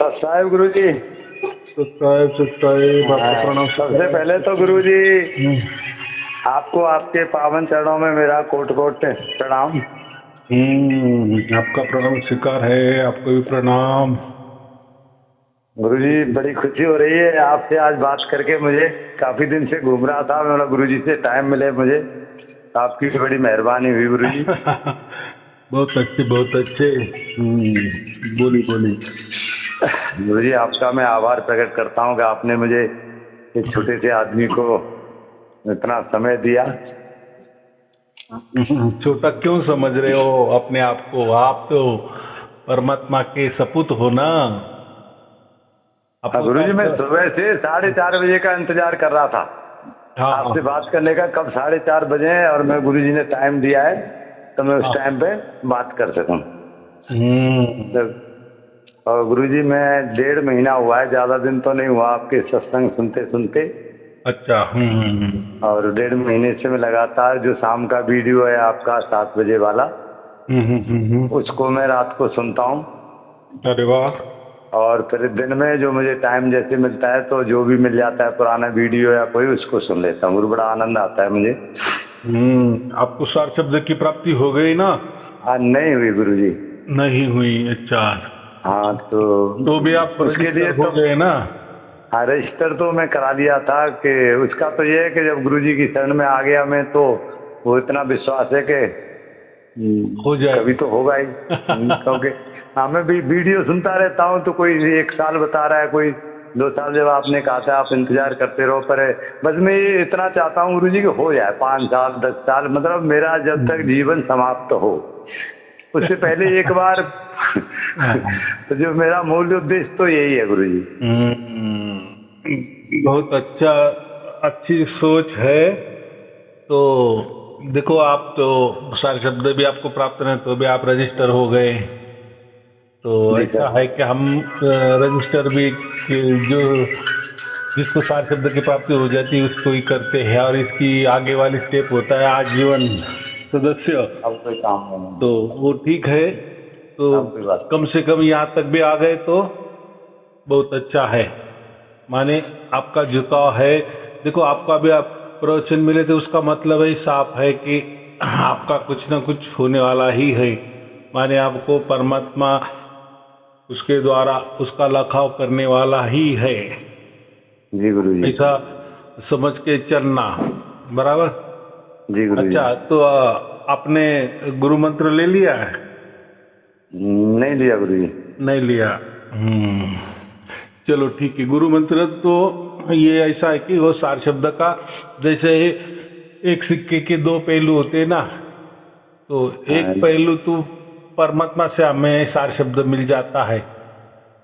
साहब गुरुजी। सब्सक्राइब आपको प्रणाम। सबसे पहले तो गुरुजी आपको आपके पावन चरणों में मेरा कोट कोट प्रणाम। आपका प्रणाम स्वीकार है, आपको भी प्रणाम। गुरुजी बड़ी खुशी हो रही है आपसे आज बात करके। मुझे काफी दिन से घूम रहा था, मैं बोला गुरुजी से टाइम मिले मुझे, तो आपकी बड़ी मेहरबानी हुई गुरुजी। बहुत अच्छे। बोली गुरुजी आपका मैं आभार प्रकट करता हूँ कि आपने मुझे एक छोटे से आदमी को इतना समय दिया। छोटा क्यों समझ रहे हो अपने आप को? आप तो परमात्मा के सपूत हो ना। गुरुजी मैं सुबह से 4:30 बजे का इंतजार कर रहा था आपसे बात करने का, कब 4:30 बजे और मैं गुरुजी ने टाइम दिया है तो मैं उस टाइम पे बात कर सकूं। और गुरुजी मैं 1.5 महीना हुआ है, ज्यादा दिन तो नहीं हुआ आपके सत्संग सुनते सुनते। अच्छा। और 1.5 महीने से मैं लगातार जो शाम का वीडियो है आपका 7 बजे वाला, उसको मैं रात को सुनता हूँ। अरे वाह। और फिर दिन में जो मुझे टाइम जैसे मिलता है तो जो भी मिल जाता है पुराना वीडियो या कोई, उसको सुन लेता हूँ। बड़ा आनंद आता है मुझे। आपको सार शब्द की प्राप्ति हो गई ना? नहीं हुई गुरुजी। नहीं हुई? अच्छा। हाँ तो भी आप उसके लिए हो गए ना? हाँ रजिस्टर तो मैं करा लिया था कि उसका तो ये है कि जब गुरुजी की शरण में आ गया मैं, तो वो इतना विश्वास है कि हो जाए, कभी तो होगा ही। क्योंकि हाँ मैं भी वीडियो सुनता रहता हूँ, तो कोई 1 साल बता रहा है, कोई 2 साल। जब आपने कहा था आप इंतजार करते रहो, पर बस मैं ये इतना चाहता हूँ गुरुजी कि हो जाए 5 साल 10 साल, मतलब मेरा जब तक जीवन समाप्त हो उससे पहले एक बार। तो जो मेरा मूल उद्देश्य तो यही है गुरुजी। बहुत अच्छी सोच है। तो देखो, आप तो सारे शब्द भी आपको प्राप्त नहीं, तो भी आप रजिस्टर हो गए। तो ऐसा है कि हम रजिस्टर भी जो जिसको सार शब्द की प्राप्ति हो जाती है उसको ही करते हैं, और इसकी आगे वाली स्टेप होता है आजीवन सदस्य। अब कोई काम नहीं, तो वो ठीक है। तो कम से कम यहाँ तक भी आ गए तो बहुत अच्छा है। माने आपका झुकाव है। देखो, आपका भी आप प्रवचन मिले थे, उसका मतलब ही साफ है कि आपका कुछ ना कुछ होने वाला ही है। माने आपको परमात्मा उसके द्वारा उसका लखाव करने वाला ही है। जी गुरुजी। ऐसा समझ के चलना। बराबर? जी गुरुजी। अच्छा, तो आपने गुरु मंत्र ले लिया है? नहीं लिया गुरुजी। नहीं लिया। चलो ठीक है। गुरु मंत्र तो ये ऐसा है कि वो सार शब्द का, जैसे एक सिक्के के 2 पहलू होते हैं ना, तो एक पहलू तो परमात्मा से हमें सार शब्द मिल जाता है।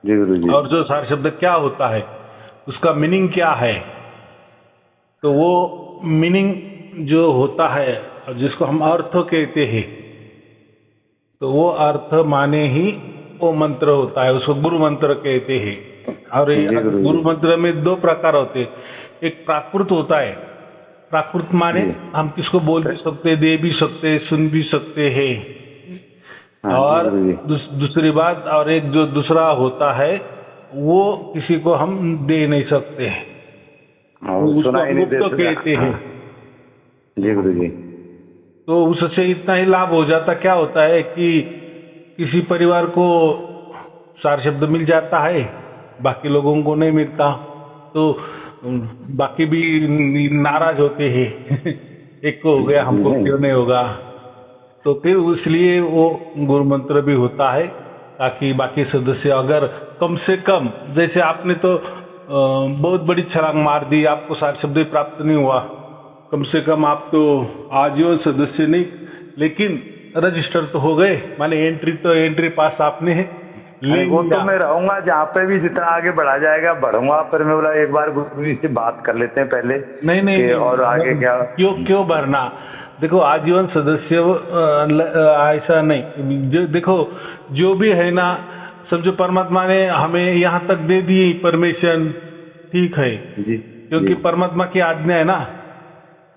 जी गुरुजी। और जो सार शब्द क्या होता है, उसका मीनिंग क्या है, तो वो मीनिंग जो होता है जिसको हम अर्थ कहते हैं, तो वो अर्थ माने ही वो मंत्र होता है, उसको गुरु मंत्र कहते हैं। और गुरु मंत्र में 2 प्रकार होते हैं। एक प्राकृत होता है। प्राकृत माने हम किसको बोल भी सकते, दे भी सकते, सुन भी सकते हैं। और दूसरी बात, और एक जो दूसरा होता है वो किसी को हम दे नहीं सकते, उसको मुक्त कहते हैं। जी गुरुजी। तो उससे इतना ही लाभ हो जाता, क्या होता है कि किसी परिवार को सार शब्द मिल जाता है, बाकी लोगों को नहीं मिलता, तो बाकी भी नाराज होते हैं। एक को हो गया, हमको क्यों नहीं होगा? तो फिर इसलिए वो गुरु मंत्र भी होता है, ताकि बाकी सदस्य अगर कम से कम, जैसे आपने तो बहुत बड़ी छलांग मार दी, आपको सार शब्द प्राप्त नहीं हुआ, कम से कम आप तो आजीवन सदस्य नहीं, लेकिन रजिस्टर तो हो गए। माने एंट्री पास आपने है। वो तो मैं रहूंगा जहाँ पे भी, जितना आगे बढ़ा जाएगा बढ़ूंगा, पर मैं बोला एक बार गुरुजी से बात कर लेते हैं पहले। नहीं और आगे क्या क्यों भरना? देखो, आजीवन सदस्य ऐसा नहीं। देखो, जो भी है ना, समझो परमात्मा ने हमें यहाँ तक दे दी परमिशन, ठीक है जी, क्योंकि परमात्मा की आज्ञा है ना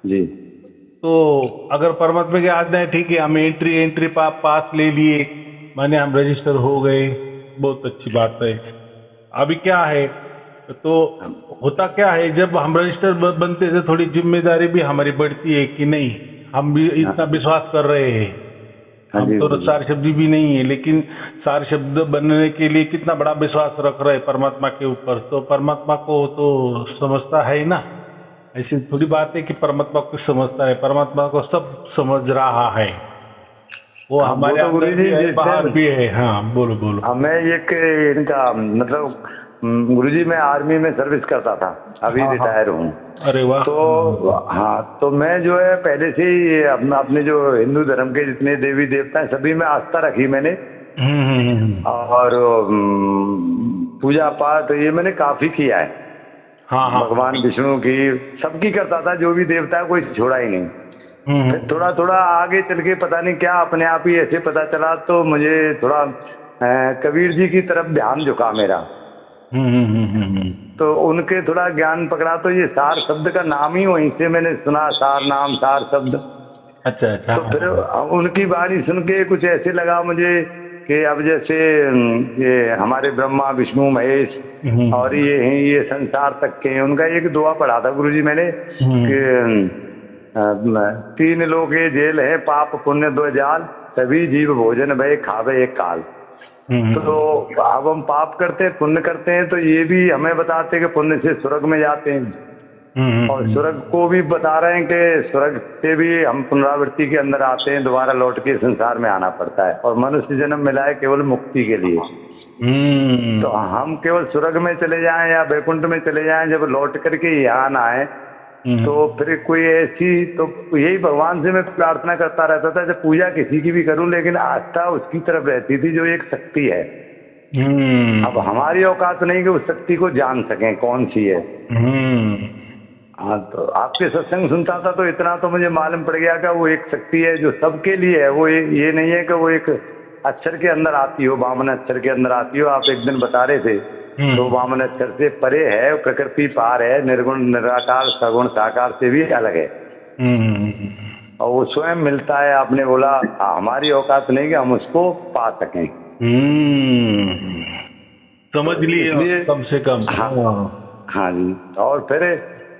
जी। तो अगर परमात्मा की आज्ञा है, ठीक है, हम एंट्री पास ले लिए, माने हम रजिस्टर हो गए, बहुत अच्छी बात है। अभी क्या है, तो होता क्या है, जब हम रजिस्टर बनते थे थोड़ी जिम्मेदारी भी हमारी बढ़ती है कि नहीं, हम भी इतना विश्वास कर रहे हैं। हाँ हम जी, तो गुरु जी। सार शब्दी भी नहीं है, लेकिन सार शब्द बनने के लिए कितना बड़ा विश्वास रख रहे हैं परमात्मा के ऊपर, तो परमात्मा को तो समझता है ही ना। ऐसी थोड़ी बात है कि परमात्मा को समझता है, परमात्मा को सब समझ रहा है। वो हाँ, वो हमारे तो गुरु अंदर जी भी है, जैसे बाहर भी है। हाँ, बोलो बोलो। मैं एक इनका मतलब गुरु जी, मैं आर्मी में सर्विस करता था, अभी हाँ हाँ, रिटायर हूँ। अरे वाह। तो हाँ, तो मैं जो है पहले से ही अपने जो हिंदू धर्म के जितने देवी देवता हैं सभी में आस्था रखी मैंने। और पूजा पाठ ये मैंने काफी किया है। हाँ हाँ। भगवान विष्णु की सबकी करता था, जो भी देवता है कोई छोड़ा ही नहीं। फिर थोड़ा थोड़ा आगे चल के पता नहीं क्या अपने आप ही ऐसे पता चला, तो मुझे थोड़ा कबीर जी की तरफ ध्यान झुका मेरा। तो उनके थोड़ा ज्ञान पकड़ा, तो ये सार शब्द का नाम ही वहीं से मैंने सुना, सार नाम सार शब्द। अच्छा अच्छा। तो फिर उनकी वाणी सुन के कुछ ऐसे लगा मुझे कि अब जैसे ये हमारे ब्रह्मा विष्णु महेश और ये हैं, ये संसार तक के हैं। उनका एक दुआ पढ़ा था गुरुजी मैंने कि 3 लोग ये जेल है, पाप पुण्य 2 जाल, सभी जीव भोजन भय खावे एक काल। तो अब हम पाप करते हैं पुण्य करते हैं, तो ये भी हमें बताते हैं कि पुण्य से स्वर्ग में जाते हैं, और स्वर्ग को भी बता रहे हैं कि स्वर्ग से भी हम पुनरावृत्ति के अंदर आते हैं, दोबारा लौट के संसार में आना पड़ता है, और मनुष्य जन्म मिला है केवल मुक्ति के लिए। तो हम केवल स्वर्ग में चले जाएं या वैकुंठ में चले जाएं, जब लौट करके यहाँ ना आए तो फिर कोई ऐसी, तो यही भगवान से मैं प्रार्थना करता रहता था, जब पूजा किसी की भी करूं, लेकिन आस्था उसकी तरफ रहती थी जो एक शक्ति है। अब हमारी औकात नहीं कि उस शक्ति को जान सकें कौन सी है। हाँ, तो आपके सत्संग सुनता था तो इतना तो मुझे मालूम पड़ गया कि वो एक शक्ति है जो सबके लिए है। वो ये नहीं है कि वो एक अक्षर के अंदर आती हो, वामन अक्षर के अंदर आती हो। आप एक दिन बता रहे थे, तो वामन अक्षर से परे है, प्रकृति पार है, निर्गुण निराकार सगुण साकार से भी अलग है, और वो स्वयं मिलता है। आपने बोला हमारी औकात नहीं कि हम उसको पा सकें। समझ लिए कम से कम। हाँ जी। और फिर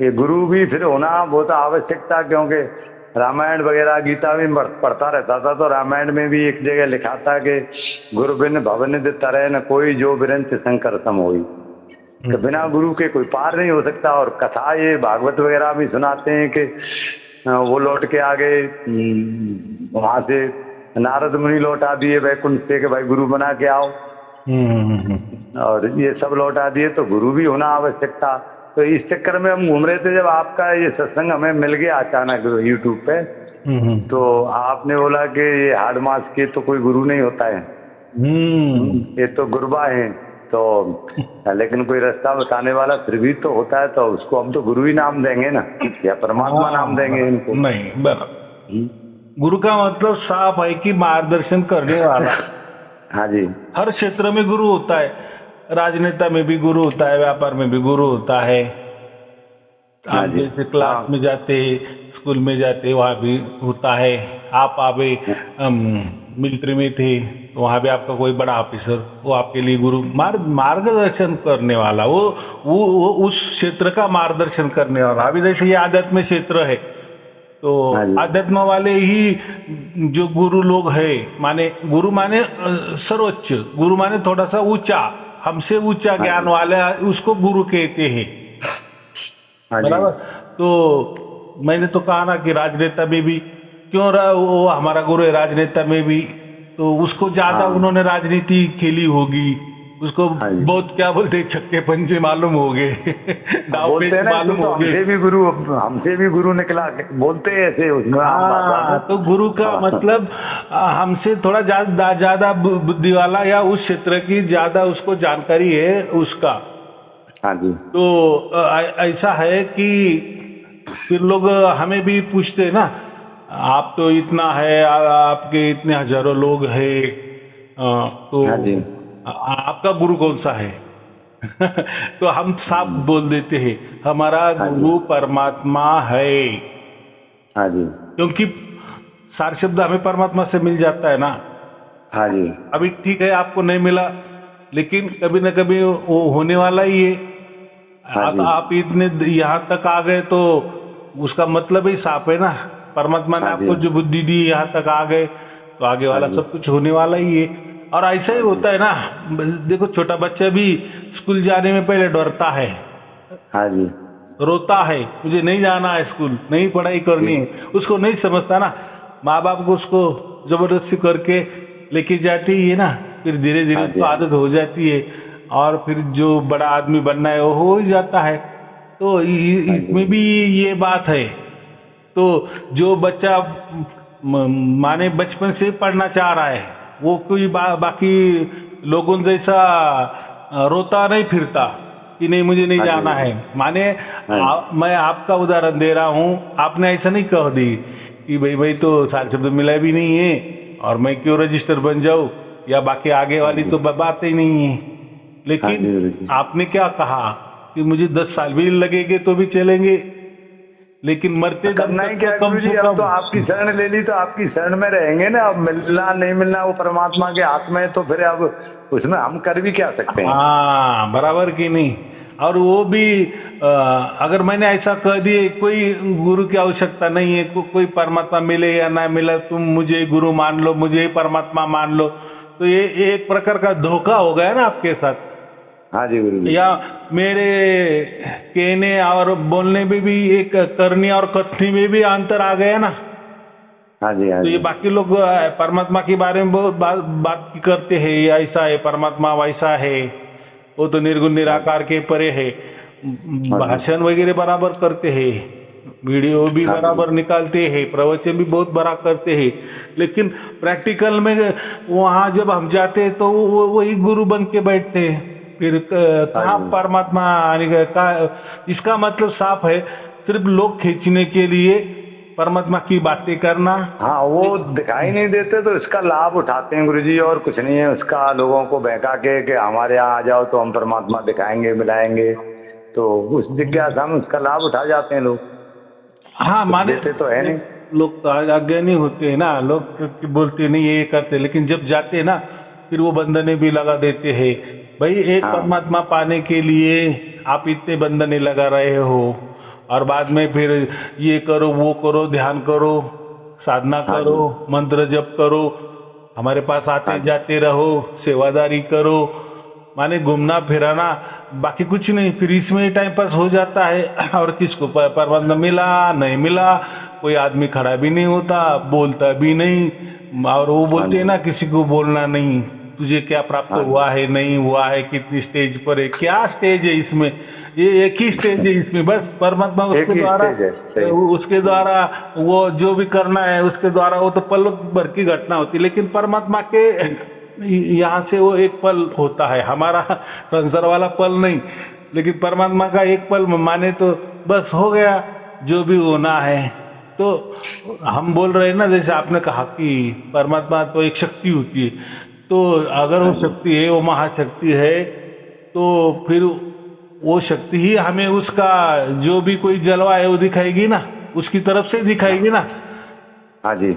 ये गुरु भी फिर होना बहुत आवश्यक था, क्योंकि रामायण वगैरह गीता भी पढ़ता रहता था, तो रामायण में भी एक जगह लिखा था कि गुरु बिन भवन तरह न कोई, जो बिरंच शंकर सम होई, कि बिना गुरु के कोई पार नहीं हो सकता। और कथा ये भागवत वगैरह भी सुनाते हैं कि वो लौट के आ गए वहां से, नारद मुनि लौटा दिए वैकुंठ से कि भाई गुरु बना के आओ, और ये सब लौटा दिए, तो गुरु भी होना आवश्यक था। तो इस चक्कर में हम घूम रहे थे, जब आपका ये सत्संग हमें मिल गया अचानक यूट्यूब पे, तो आपने बोला कि ये हाड़ मास के तो कोई गुरु नहीं होता है, ये तो गुरबा है, तो लेकिन कोई रास्ता बताने वाला फिर भी तो होता है, तो उसको हम तो गुरु ही नाम देंगे ना, या परमात्मा नाम देंगे इनको। नहीं, बराबर। गुरु का मतलब साफ है कि मार्गदर्शन करने वाला। हाँ जी। हर क्षेत्र में गुरु होता है, राजनेता में भी गुरु होता है, व्यापार में भी गुरु होता है। आप जैसे क्लास में जाते, स्कूल में जाते, वहाँ भी होता है। आप आवे मिलिट्री में थे, तो वहाँ भी आपका कोई बड़ा ऑफिसर, वो आपके लिए गुरु, मार्गदर्शन करने वाला, वो उस क्षेत्र का मार्गदर्शन करने वाला। अभी जैसे ये आध्यात्म क्षेत्र है, तो आध्यात्म वाले ही जो गुरु लोग है, माने गुरु माने सर्वोच्च, गुरु माने थोड़ा सा ऊंचा, हमसे ऊंचा ज्ञान वाला, उसको गुरु कहते हैं, बराबर। तो मैंने तो कहा ना कि राजनेता में भी क्यों वो हमारा गुरु है, राजनेता में भी, तो उसको ज्यादा उन्होंने राजनीति खेली होगी, उसको बहुत क्या बोलते छक्के पंजे मालूम हो गए, दाव पेच मालूम हो गए। हमसे भी गुरु निकला बोलते हैं ऐसे उसमें। तो गुरु का मतलब हमसे थोड़ा ज्यादा बुद्धि वाला, या उस क्षेत्र की ज्यादा उसको जानकारी है उसका। हाँ जी। तो ऐसा है कि फिर लोग हमें भी पूछते हैं ना, आप तो इतना है, आपके इतने हजारों लोग हैं, तो आपका गुरु कौन सा है? तो हम साफ बोल देते हैं, हमारा गुरु परमात्मा है। हाँ जी। क्योंकि सार शब्द हमें परमात्मा से मिल जाता है ना। हाँ जी। अभी ठीक है, आपको नहीं मिला लेकिन कभी न कभी वो होने वाला ही है। हाँ जी। आप इतने यहाँ तक आ गए तो उसका मतलब ही साफ है ना, परमात्मा ने हाँ जी। आपको जो बुद्धि दी, यहाँ तक आ गए तो आगे वाला हाँ जी। सब कुछ होने वाला ही है। और ऐसा ही होता है ना, देखो छोटा बच्चा भी स्कूल जाने में पहले डरता है, हाँ जी। रोता है, मुझे नहीं जाना है स्कूल, नहीं पढ़ाई करनी है, उसको नहीं समझता ना, माँ बाप को उसको जबरदस्ती करके लेके जाती है ना, फिर धीरे धीरे हाँ जी। उसको आदत हो जाती है और फिर जो बड़ा आदमी बनना है वो हो ही जाता है। तो इसमें भी ये बात है। तो जो बच्चा माने बचपन से पढ़ना चाह रहा है वो कोई बाकी लोगों जैसा रोता नहीं फिरता कि नहीं मुझे नहीं हाँ जी। जाना है। माने हाँ। मैं आपका उदाहरण दे रहा हूँ, आपने ऐसा नहीं कह दी कि भाई तो साल शब्द मिला भी नहीं है और मैं क्यों रजिस्टर बन जाऊँ, या बाकी आगे वाली तो बात ही नहीं है। हाँ जी, लेकिन गुरुजी। आपने क्या कहा कि मुझे 10 साल भी लगेंगे तो भी चलेंगे, लेकिन मरते दम करना ही तक क्या तो कम गुरुजी, से अब कम। तो आपकी शरण ले ली तो आपकी शरण में रहेंगे ना। अब मिलना नहीं मिलना वो परमात्मा के हाथ में है, तो फिर अब उसमें हम कर भी क्या सकते हैं। हाँ, बराबर की नहीं। और वो भी अगर मैंने ऐसा कह दिए कोई गुरु की आवश्यकता नहीं है, कोई परमात्मा मिले या ना मिले, तुम मुझे गुरु मान लो, मुझे परमात्मा मान लो, तो ये एक प्रकार का धोखा हो गया ना आपके साथ। हाँ जी गुरुजी। या मेरे कहने और बोलने में भी एक करनी और कथनी में भी अंतर आ गया ना। हाँ जी। हाँ तो ये जी। बाकी लोग परमात्मा के बारे में बहुत बात करते हैं, ऐसा है परमात्मा, वैसा है, वो तो निर्गुण निराकार के परे है, भाषण वगैरह बराबर करते हैं, वीडियो भी बराबर निकालते हैं, प्रवचन भी बहुत बड़ा करते हैं, लेकिन प्रैक्टिकल में वहाँ जब हम जाते हैं तो वही गुरु बन के बैठते हैं। फिर कहाँ परमात्मा आने का। इसका मतलब साफ है, सिर्फ लोग खींचने के लिए परमात्मा की बातें करना। हाँ, वो दिखाई नहीं देते तो इसका लाभ उठाते हैं गुरुजी, और कुछ नहीं है उसका। लोगों को बहका के कि हमारे यहाँ आ जाओ तो हम परमात्मा दिखाएंगे मिलाएंगे, तो उस जिज्ञासा में उसका लाभ उठा जाते हैं लोग। हाँ, माने देते तो है नहीं। लोग तो अज्ञानी होते हैं ना, लोग बोलते नहीं ये करते, लेकिन जब जाते हैं ना फिर वो बंधने भी लगा देते हैं। भाई एक परमात्मा पाने के लिए आप इतने बंधने लगा रहे हो, और बाद में फिर ये करो वो करो, ध्यान करो, साधना करो, मंत्र जप करो, हमारे पास आते जाते रहो, सेवादारी करो, माने घूमना फिराना, बाकी कुछ नहीं। फिर इसमें टाइम पास हो जाता है। और किसको परमात्मा मिला नहीं मिला, कोई आदमी खड़ा भी नहीं होता, बोलता भी नहीं, और वो बोलते हैं ना किसी को बोलना नहीं, तुझे क्या प्राप्त हुआ है नहीं हुआ है, कितनी स्टेज पर है, क्या स्टेज है इसमें, ये एक ही स्टेज है इसमें, बस परमात्मा उसके द्वारा वो जो भी करना है उसके द्वारा, वो तो पल भर की घटना होती है, लेकिन परमात्मा के यहाँ से वो एक पल होता है, हमारा संसार वाला पल नहीं, लेकिन परमात्मा का एक पल माने तो बस हो गया जो भी होना है। तो हम बोल रहे हैं ना, जैसे आपने कहा कि परमात्मा तो एक शक्ति होती है, तो अगर वो शक्ति है, वो महाशक्ति है, तो फिर वो शक्ति ही हमें उसका जो भी कोई जलवा है वो दिखाएगी ना, उसकी तरफ से दिखाएगी ना। हाँ जी।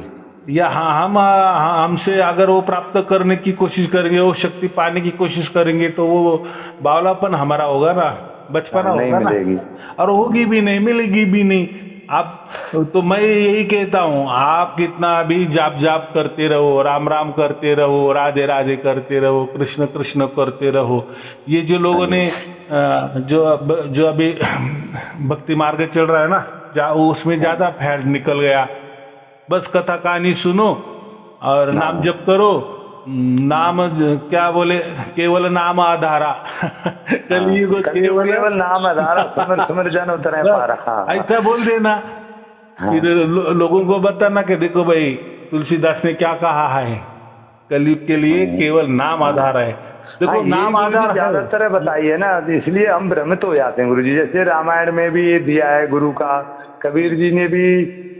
या हमसे अगर वो प्राप्त करने की कोशिश करेंगे, वो शक्ति पाने की कोशिश करेंगे, तो वो बावलापन हमारा होगा ना, बचपना होगा ना, और होगी भी नहीं, मिलेगी भी नहीं। आप तो मैं यही कहता हूँ, आप कितना भी जाप करते रहो, राम राम करते रहो, राधे राधे करते रहो, कृष्ण कृष्ण करते रहो, ये जो लोगों ने जो अभी भक्ति मार्ग चल रहा है ना, उसमें ज्यादा फैट निकल गया। बस कथा कहानी सुनो और नाम जप करो, नाम क्या बोले, केवल नाम आधारा कलयुग केवल नाम आधारा, सुमर सुमर जन उतरे पारा, ऐसा बोल देना। फिर लोगों को बताना कि देखो भाई तुलसीदास ने क्या कहा है, कलयुग के लिए केवल नाम आधार है। देखो नाम आधार ज्यादातर बताइए ना, इसलिए हम भ्रमित हो जाते हैं गुरुजी। जैसे रामायण में भी ये दिया है गुरु का, कबीर जी ने भी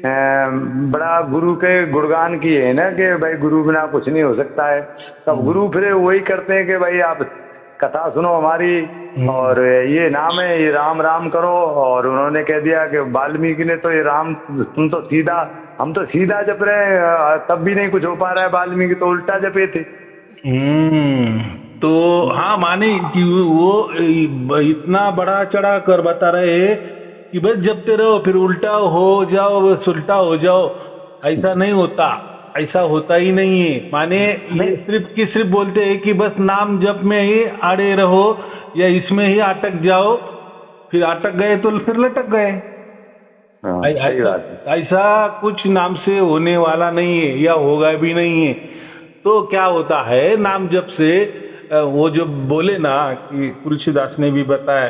बड़ा गुरु के गुणगान किए हैं ना, कि भाई गुरु बिना कुछ नहीं हो सकता है। तब गुरु फिर वही करते हैं कि भाई आप कथा सुनो हमारी, और ये नाम है, ये राम राम करो। और उन्होंने कह दिया कि वाल्मीकि ने तो ये राम, तुम तो सीधा, हम तो सीधा जप रहे हैं, तब भी नहीं कुछ हो पा रहा है, वाल्मीकि तो उल्टा जपे थे। तो हाँ, माने कि वो इतना बड़ा चढ़ा कर बता रहे हैं कि बस जपते रहो, फिर उल्टा हो जाओ, बस उल्टा हो जाओ। ऐसा नहीं होता, ऐसा होता ही नहीं है। माने ये सिर्फ बोलते हैं कि बस नाम जप में ही अड़े रहो या इसमें ही अटक जाओ, फिर अटक गए तो फिर लटक गए। हाँ, सही बात है। ऐसा कुछ नाम से होने वाला नहीं है या होगा भी नहीं है। तो क्या होता है नाम जप से, वो जो बोले ना कि तुलसीदास ने भी बताया,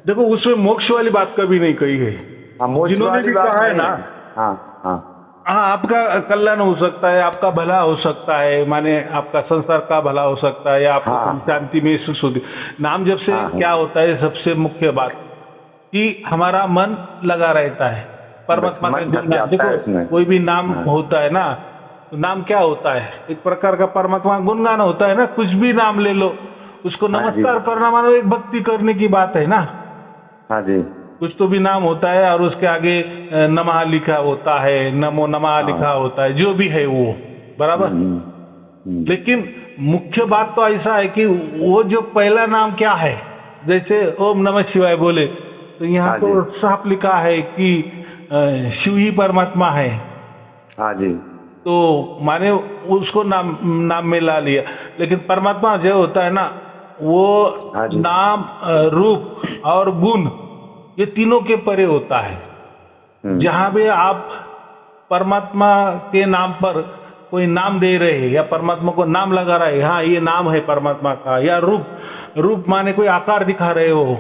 देखो उसमें मोक्ष वाली बात कभी नहीं कही है। हाँ, मोक्ष जिन्होंने वाली भी बात कहा है नहीं ना, हाँ हाँ हाँ आपका कल्याण हो सकता है, आपका भला हो सकता है, माने आपका संसार का भला हो सकता है, या आपको हाँ। शांति महसूस होती। नाम जब से हाँ। क्या होता है, सबसे मुख्य बात कि हमारा मन लगा रहता है परमात्मा के मन थक गुण। जाता है देखो उसमें। कोई भी नाम हाँ। होता है ना, तो नाम क्या होता है, एक प्रकार का परमात्मा गुणगान होता है ना। कुछ भी नाम ले लो, उसको हाँ जी। नमस्कार करना मानो एक भक्ति करने की बात है ना। हाँ जी। कुछ तो भी नाम होता है और उसके आगे नमः लिखा होता है, नमो नमः लिखा होता है, जो भी है वो बराबर। लेकिन मुख्य बात तो ऐसा है कि वो जो पहला नाम क्या है, जैसे ओम नमः शिवाय बोले तो यहाँ हाँ तो जी। साफ लिखा है कि शिव ही परमात्मा है। हाँ जी। तो माने उसको नाम में ला लिया। लेकिन परमात्मा जो होता है ना, वो हाँ जी। नाम, रूप और गुण, ये तीनों के परे होता है। जहां भी आप परमात्मा के नाम पर कोई नाम दे रहे हैं या परमात्मा को नाम लगा रहे हैं, हाँ ये नाम है परमात्मा का, या रूप माने कोई आकार दिखा रहे हो,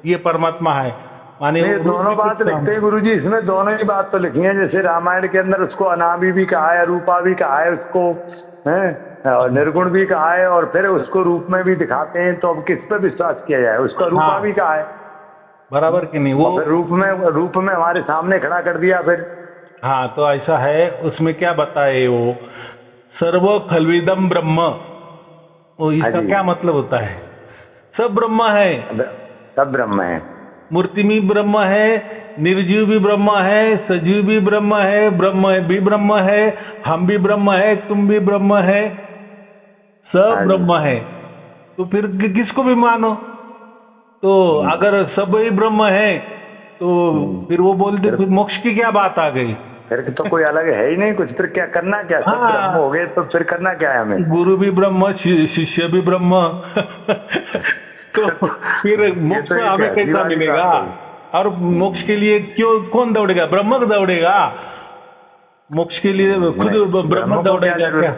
ये परमात्मा है माने। दोनों बात लिखते हैं गुरुजी, इसमें दोनों ही बात तो लिखी है। जैसे रामायण के अंदर उसको अनामी भी कहा है, रूपा भी कहा है उसको, है और निर्गुण भी कहा है, और फिर उसको रूप में भी दिखाते हैं। तो अब किस पे विश्वास किया जाए? उसका रूपा भी कहा है बराबर कि नहीं, वो रूप में हमारे सामने खड़ा कर दिया फिर। हाँ तो ऐसा है। उसमें क्या बताए वो, सर्व खलविदम ब्रह्म, वो इसका क्या मतलब होता है? सब ब्रह्म है, सब ब्रह्म है। मूर्ति भी ब्रह्म है, निर्जीव भी ब्रह्म है, सजीव भी ब्रह्म है, ब्रह्म भी ब्रह्म है, हम भी ब्रह्म है, तुम भी ब्रह्म है, सब ब्रह्म है। तो फिर किसको भी मानो। तो अगर सब ही ब्रह्म है तो फिर वो बोलते फिर मोक्ष की क्या बात आ गई? फिर तो कोई अलग है ही नहीं कुछ, फिर क्या करना, क्या सब ब्रह्म हो गए तो फिर करना क्या है हमें? गुरु भी ब्रह्म, शिष्य भी ब्रह्म तो फिर मोक्ष हमें कैसा मिलेगा? और मोक्ष के लिए कौन दौड़ेगा? ब्रह्म दौड़ेगा मोक्ष के लिए, खुद ब्रह्म दौड़ेगा क्या?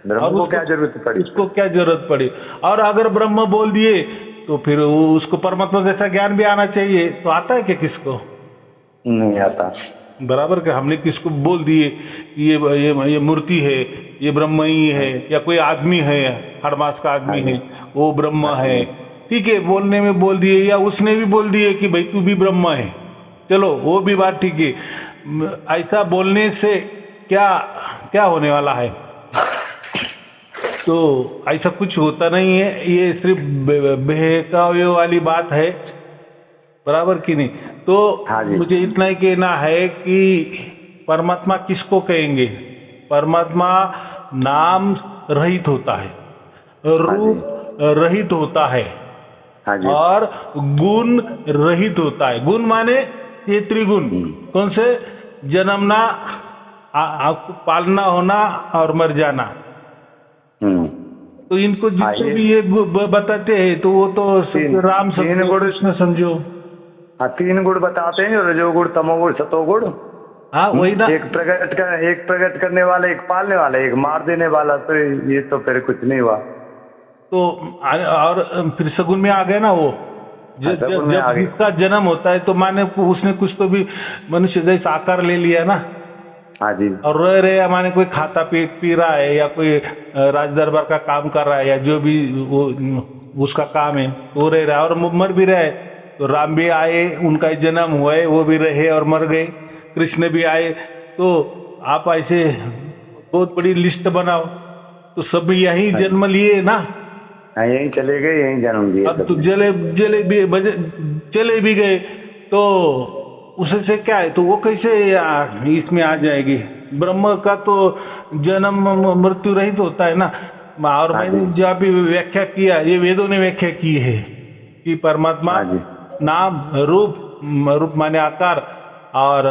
ब्रह्म को क्या जरूरत पड़ी? उसको क्या जरूरत पड़ी? और अगर ब्रह्म बोल दिए तो फिर उसको परमात्मा जैसा ज्ञान भी आना चाहिए। तो आता है क्या किसको? नहीं आता। बराबर का हमने किसको बोल दिए ये मूर्ति है, ये ब्रह्म ही है, या कोई आदमी है, हर मास का आदमी है, वो ब्रह्म है, ठीक है, बोलने में बोल दिए, या उसने भी बोल दिए कि भाई तू भी ब्रह्म है, चलो वो भी बात ठीक है। ऐसा बोलने से क्या होने वाला है? तो ऐसा कुछ होता नहीं है, ये सिर्फ बहकावे वाली बात है, बराबर कि नहीं? तो मुझे इतना ही कहना है कि परमात्मा किसको कहेंगे? परमात्मा नाम रहित होता है, रूप रहित होता है, और गुण रहित होता है। गुण माने ये त्रिगुण, कौन से? जन्मना, पालना, होना और मर जाना। तो इनको जिसको भी ये बताते हैं तो वो तो राम कृष्ण समझो। हाँ, 3 गुण बताते हैं, रजोगुण, तमोगुण, सतोगुण। हाँ वही ना, एक प्रकट करने वाला, एक पालने वाला, एक मार देने वाला। तो ये तो फिर कुछ नहीं हुआ। तो और फिर सगुन में आ गए ना वो, जब जिसका जन्म होता है तो माने उसने कुछ तो भी मनुष्य जैसा आकार ले लिया ना। हाँ जी। और रह रहे माने कोई खाता पी रहा है, या कोई राज दरबार का काम कर रहा है, या जो भी वो उसका काम है वो रह रहा है, और मर भी रहा है। तो राम भी आए, उनका जन्म हुआ है, वो भी रहे और मर गए। कृष्ण भी आए। तो आप ऐसे बहुत बड़ी लिस्ट बनाओ, तो सब यही जन्म लिए ना, यहीं चले गए, यहीं जन्म लिए। अब तो चले भी गए तो उससे क्या है? तो वो कैसे इसमें आ जाएगी? ब्रह्म का तो जन्म मृत्यु रहित होता है ना। और हाँ मैंने जी। जो अभी व्याख्या किया, ये वेदों ने व्याख्या की है कि परमात्मा हाँ जी। नाम रूप माने आकार और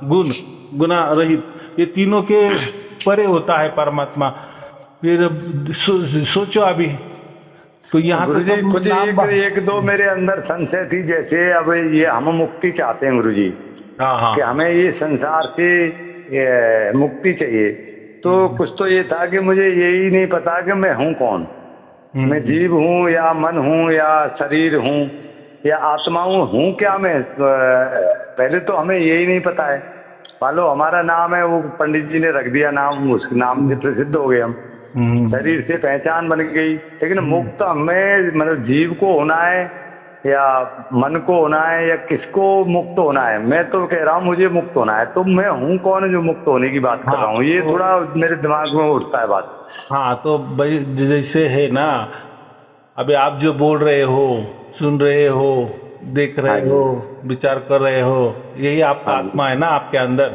गुण गुना रहित, ये तीनों के परे होता है परमात्मा। फिर सोचो अभी तो यहाँ गुरु जी तो कुछ एक दो मेरे अंदर संशय थी, जैसे अब ये हम मुक्ति चाहते हैं गुरु जी, हाँ हाँ कि हमें ये संसार से मुक्ति चाहिए, तो कुछ तो ये था कि मुझे यही नहीं पता कि मैं हूँ कौन, मैं जीव हूँ या मन हूँ या शरीर हूँ या आत्मा हूँ क्या मैं? पहले तो हमें यही नहीं पता है। मान लो हमारा नाम है, वो पंडित जी ने रख दिया नाम, उस नाम से प्रसिद्ध हो गए हम, शरीर से पहचान बन गई, लेकिन मुक्त हमें मतलब जीव को होना है या मन को होना है या किसको मुक्त होना है? मैं तो कह रहा हूँ मुझे मुक्त होना है, तो मैं हूँ कौन जो मुक्त होने की बात कर रहा हूँ? ये थोड़ा मेरे दिमाग में उठता है बात। हाँ, तो भाई जैसे है ना, अभी आप जो बोल रहे हो, सुन रहे हो, देख हाँ रहे जी। हो, विचार कर रहे हो, यही आपका हाँ जी। आत्मा है ना आपके अंदर।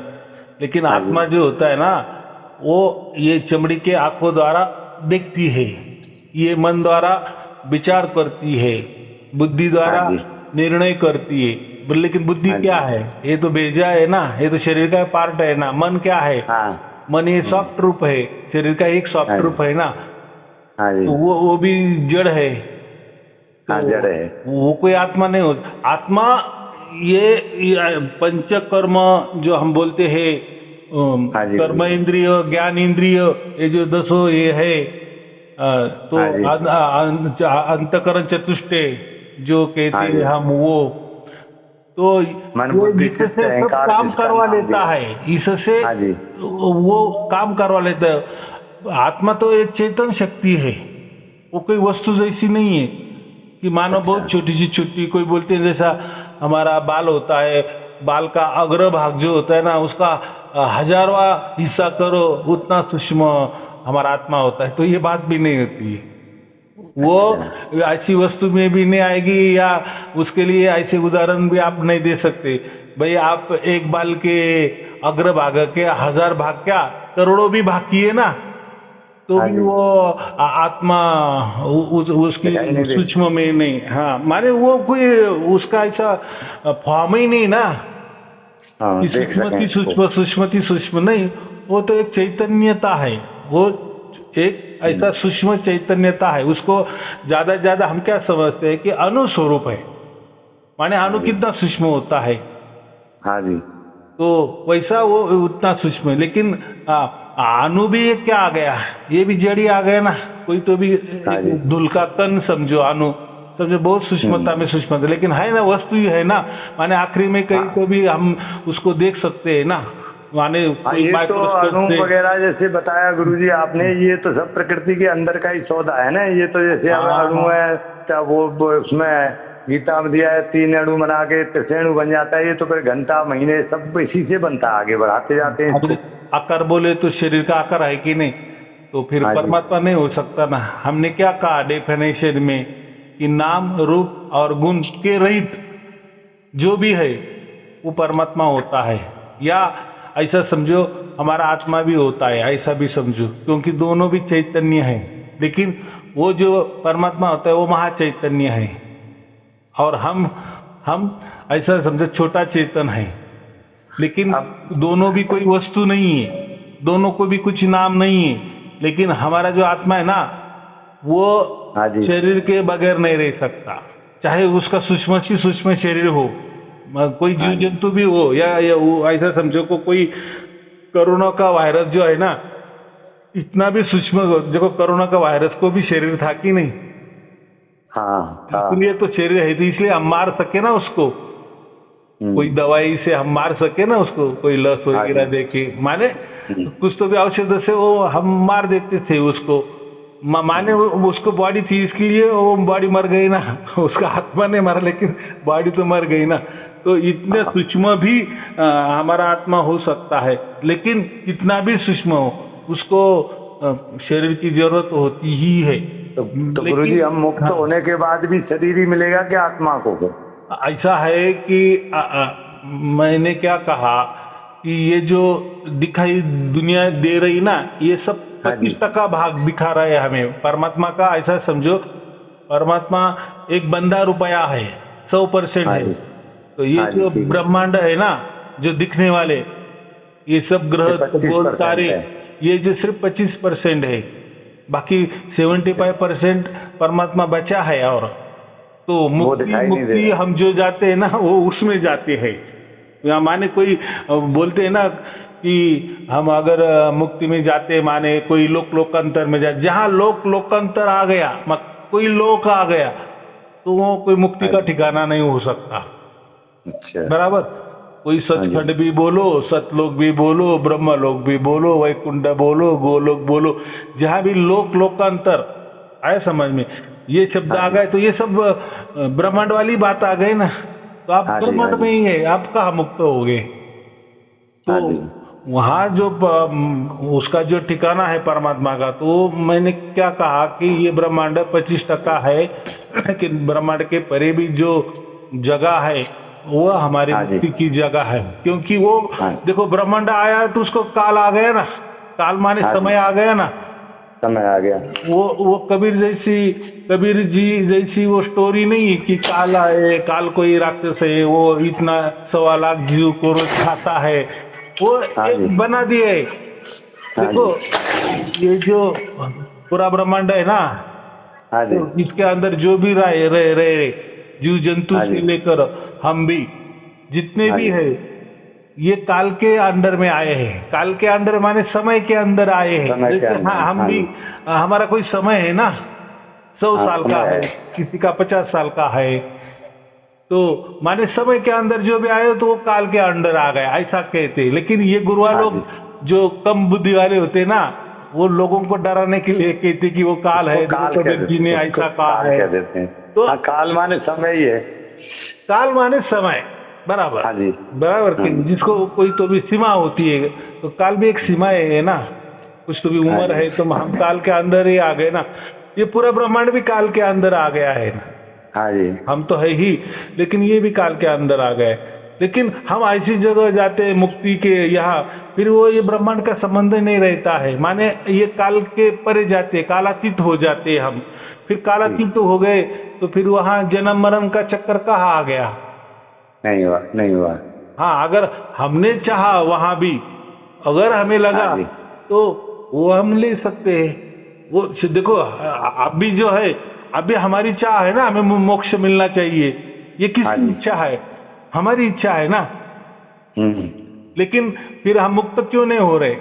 लेकिन हाँ जी। आत्मा जो होता है ना, वो ये चमड़ी के आंखों द्वारा देखती है, ये मन द्वारा विचार करती है, बुद्धि द्वारा हाँ जी। निर्णय करती है। लेकिन बुद्धि हाँ क्या जी। है? ये तो भेजा है ना, ये तो शरीर का पार्ट है ना। मन क्या है? हाँ। मन ये सॉफ्ट रूप है, शरीर का एक हाँ सॉफ्ट जी। रूप है ना, हाँ जी। तो वो भी जड़ है। हाँ, जड़ है। वो कोई आत्मा नहीं होता। आत्मा ये पंचकर्म जो हम बोलते हैं, हाँ जी। कर्म इंद्रिय, ज्ञान इंद्रिय, ये जो 10 ये है, तो हाँ जी। अंतकरण चतुष्टय जो कहते हाँ हैं जी। हम, वो तो मन वो बुद्धि इससे चित्त सब अहंकार काम जिसका करवा नाम लेता दिया। है, इससे हाँ जी। वो काम करवा लेता है। आत्मा तो एक चेतन शक्ति है, वो कोई वस्तु जैसी नहीं है कि मानो बहुत छोटी सी छुट्टी। कोई बोलते हैं जैसा हमारा बाल होता है, बाल का अग्र भाग जो होता है ना, उसका 1000वां हिस्सा करो, उतना सूक्ष्म हमारा आत्मा होता है। तो ये बात भी नहीं होती है, वो ऐसी वस्तु में भी नहीं आएगी, या उसके लिए ऐसे उदाहरण भी आप नहीं दे सकते। भाई आप एक बाल के अग्र भाग के 1000 भाग, क्या करोड़ों भी भाग किए ना, तो भी वो आत्मा उसकी सूक्ष्म में नहीं। हाँ, माने वो कोई उसका ऐसा फॉर्म ही नहीं ना, सूक्ष्म नहीं, वो तो एक चैतन्यता है, वो एक ऐसा सूक्ष्म चैतन्यता है। उसको ज्यादा से ज्यादा हम क्या समझते हैं कि अणु स्वरूप है, माने अणु कितना सूक्ष्म होता है। हाँ जी। तो वैसा वो उतना सूक्ष्म है। लेकिन अणु भी ये क्या आ गया, ये भी जड़ी आ गया ना। कोई तो भी धूल का कण समझो, अणु समझो, बहुत सूक्ष्मता में सूक्ष्मता, लेकिन है ना, वस्तु ही है ना। माने आखिरी में कहीं तो भी हम उसको देख सकते हैं ना, माने ये तो अणु वगैरह जैसे बताया गुरुजी आपने, ये तो सब प्रकृति के अंदर का ही सौदा है ना। ये तो जैसे अणु है, वो उसमें गीता में दिया है 3 अणु बना के त्रिशेणु बन जाता है। ये तो फिर घंटा महीने सब इसी से बनता है, आगे बढ़ाते जाते हैं। आकार बोले तो शरीर का आकार है कि नहीं, तो फिर परमात्मा नहीं हो सकता ना। हमने क्या कहा डेफिनेशन में कि नाम रूप और गुण के रहित जो भी है वो परमात्मा होता है। या ऐसा समझो हमारा आत्मा भी होता है, ऐसा भी समझो, क्योंकि दोनों भी चैतन्य है। लेकिन वो जो परमात्मा होता है वो महाचैतन्य है, और हम ऐसा समझो छोटा चेतन है। लेकिन दोनों भी कोई वस्तु नहीं है, दोनों को भी कुछ नाम नहीं है। लेकिन हमारा जो आत्मा है ना, वो शरीर के बगैर नहीं रह सकता, चाहे उसका सूक्ष्म से सूक्ष्म शरीर हो, कोई जीव जंतु भी हो, या ऐसा समझो को कोई कोरोना का वायरस जो है ना, इतना भी सूक्ष्म, देखो कोरोना का वायरस को भी शरीर था कि नहीं? हाँ, इसलिए तो शरीर है, तो इसलिए हम मार सके ना उसको, कोई दवाई से हम मार सके ना उसको, कोई लस वगैरह देके, माने कुछ तो भी औषध से वो हम मार देते थे उसको, माने उसको बॉडी थी, इसलिए वो बॉडी मर गई ना। उसका आत्मा नहीं मरा, लेकिन बॉडी तो मर गई ना। तो इतने सूक्ष्म भी हमारा आत्मा हो सकता है, लेकिन कितना भी सूक्ष्म हो, उसको शरीर की जरूरत होती ही है। तो गुरुजी हम मुक्त होने के बाद भी शरीर ही मिलेगा क्या आत्मा को? ऐसा है कि मैंने क्या कहा कि ये जो दिखाई दुनिया दे रही ना, ये सब हाँ जी। 25% भाग दिखा रहा है हमें परमात्मा का। ऐसा समझो परमात्मा एक बंदा रुपया है, 100% हाँ है। जी। तो ये हाँ जी, जो ठीक है। ब्रह्मांड है ना, जो दिखने वाले ये सब ग्रह ये 25% गोल तारे, है। ये जो सिर्फ 25% है, बाकी 75% परमात्मा बचा है। और तो वो मुक्ति दिखाई नहीं दे मुक्ति रहा। हम जो जाते हैं ना वो उसमें जाते हैं। या माने कोई बोलते हैं ना कि हम अगर मुक्ति में जाते, माने कोई लोकांतर में जाते, जहाँ लोकांतर आ गया, कोई लोक आ गया, तो वो कोई मुक्ति का ठिकाना नहीं हो सकता। अच्छा। बराबर। कोई सचखंड भी बोलो, सतलोक भी बोलो, ब्रह्मलोक भी बोलो, वैकुंठ बोलो, गोलोक बोलो, जहाँ भी लोकांतर आए समझ में, ये शब्द आ गए तो ये सब ब्रह्मांड वाली बात आ गई ना। तो आप ब्रह्मांड में ही है, आप कहाँ मुक्त होगे। तो वहाँ जो उसका जो ठिकाना है परमात्मा का, तो मैंने क्या कहा कि ये ब्रह्मांड 25% है, लेकिन ब्रह्मांड के परे भी जो जगह है वो हमारी मुक्ति की जगह है। क्योंकि वो देखो ब्रह्मांड आया तो उसको काल आ गया ना, काल माने समय आ गया ना, समय आ गया। वो कबीर जी जैसी वो स्टोरी नहीं कि काल आए, काल कोई राक्षस है, वो इतना 1.25 लाख जीव को रोज खाता है, वो एक बना दिए। देखो ये जो पूरा ब्रह्मांड है ना, तो इसके अंदर जो भी रहे जीव जंतु से लेकर हम भी जितने भी है, ये काल के अंडर में आए हैं। काल के अंडर माने समय के अंदर आए हैं। जैसे हम भी, हमारा कोई समय है ना, 100 साल का है, किसी का 50 साल का है, तो माने समय के अंदर जो भी आए तो वो काल के अंडर आ गए, ऐसा कहते। लेकिन ये गुरुआ लोग जो कम बुद्धि वाले होते ना, वो लोगों को डराने के लिए कहते कि वो काल है, कबीर जी ने ऐसा कहा है। तो काल माने समय ही है। काल माने समय, बराबर। हाँ जी। बराबर। जिसको कोई तो भी सीमा होती है, तो काल भी एक सीमा है ना, कुछ तो भी उम्र है, तो हम काल के अंदर ही आ गए ना। ये पूरा ब्रह्मांड भी काल के अंदर आ गया है ना। हाँ जी। हम तो है ही, लेकिन ये भी काल के अंदर आ गए। लेकिन हम ऐसी जगह जाते हैं मुक्ति के यहाँ, फिर वो ये ब्रह्मांड का संबंध नहीं रहता है, माने ये काल के परे जाते, कालातीत हो जाते हम। फिर कालातीत हो गए तो फिर वहाँ जन्म मरण का चक्कर कहाँ आ गया। नहीं हुआ। हाँ, अगर हमने चाहा वहां भी, अगर हमें लगा तो वो हम ले सकते हैं। वो देखो अभी जो है, अभी हमारी चाह है ना, हमें मोक्ष मिलना चाहिए, ये किसकी इच्छा है, हमारी इच्छा है ना। लेकिन फिर हम मुक्त क्यों नहीं हो रहे,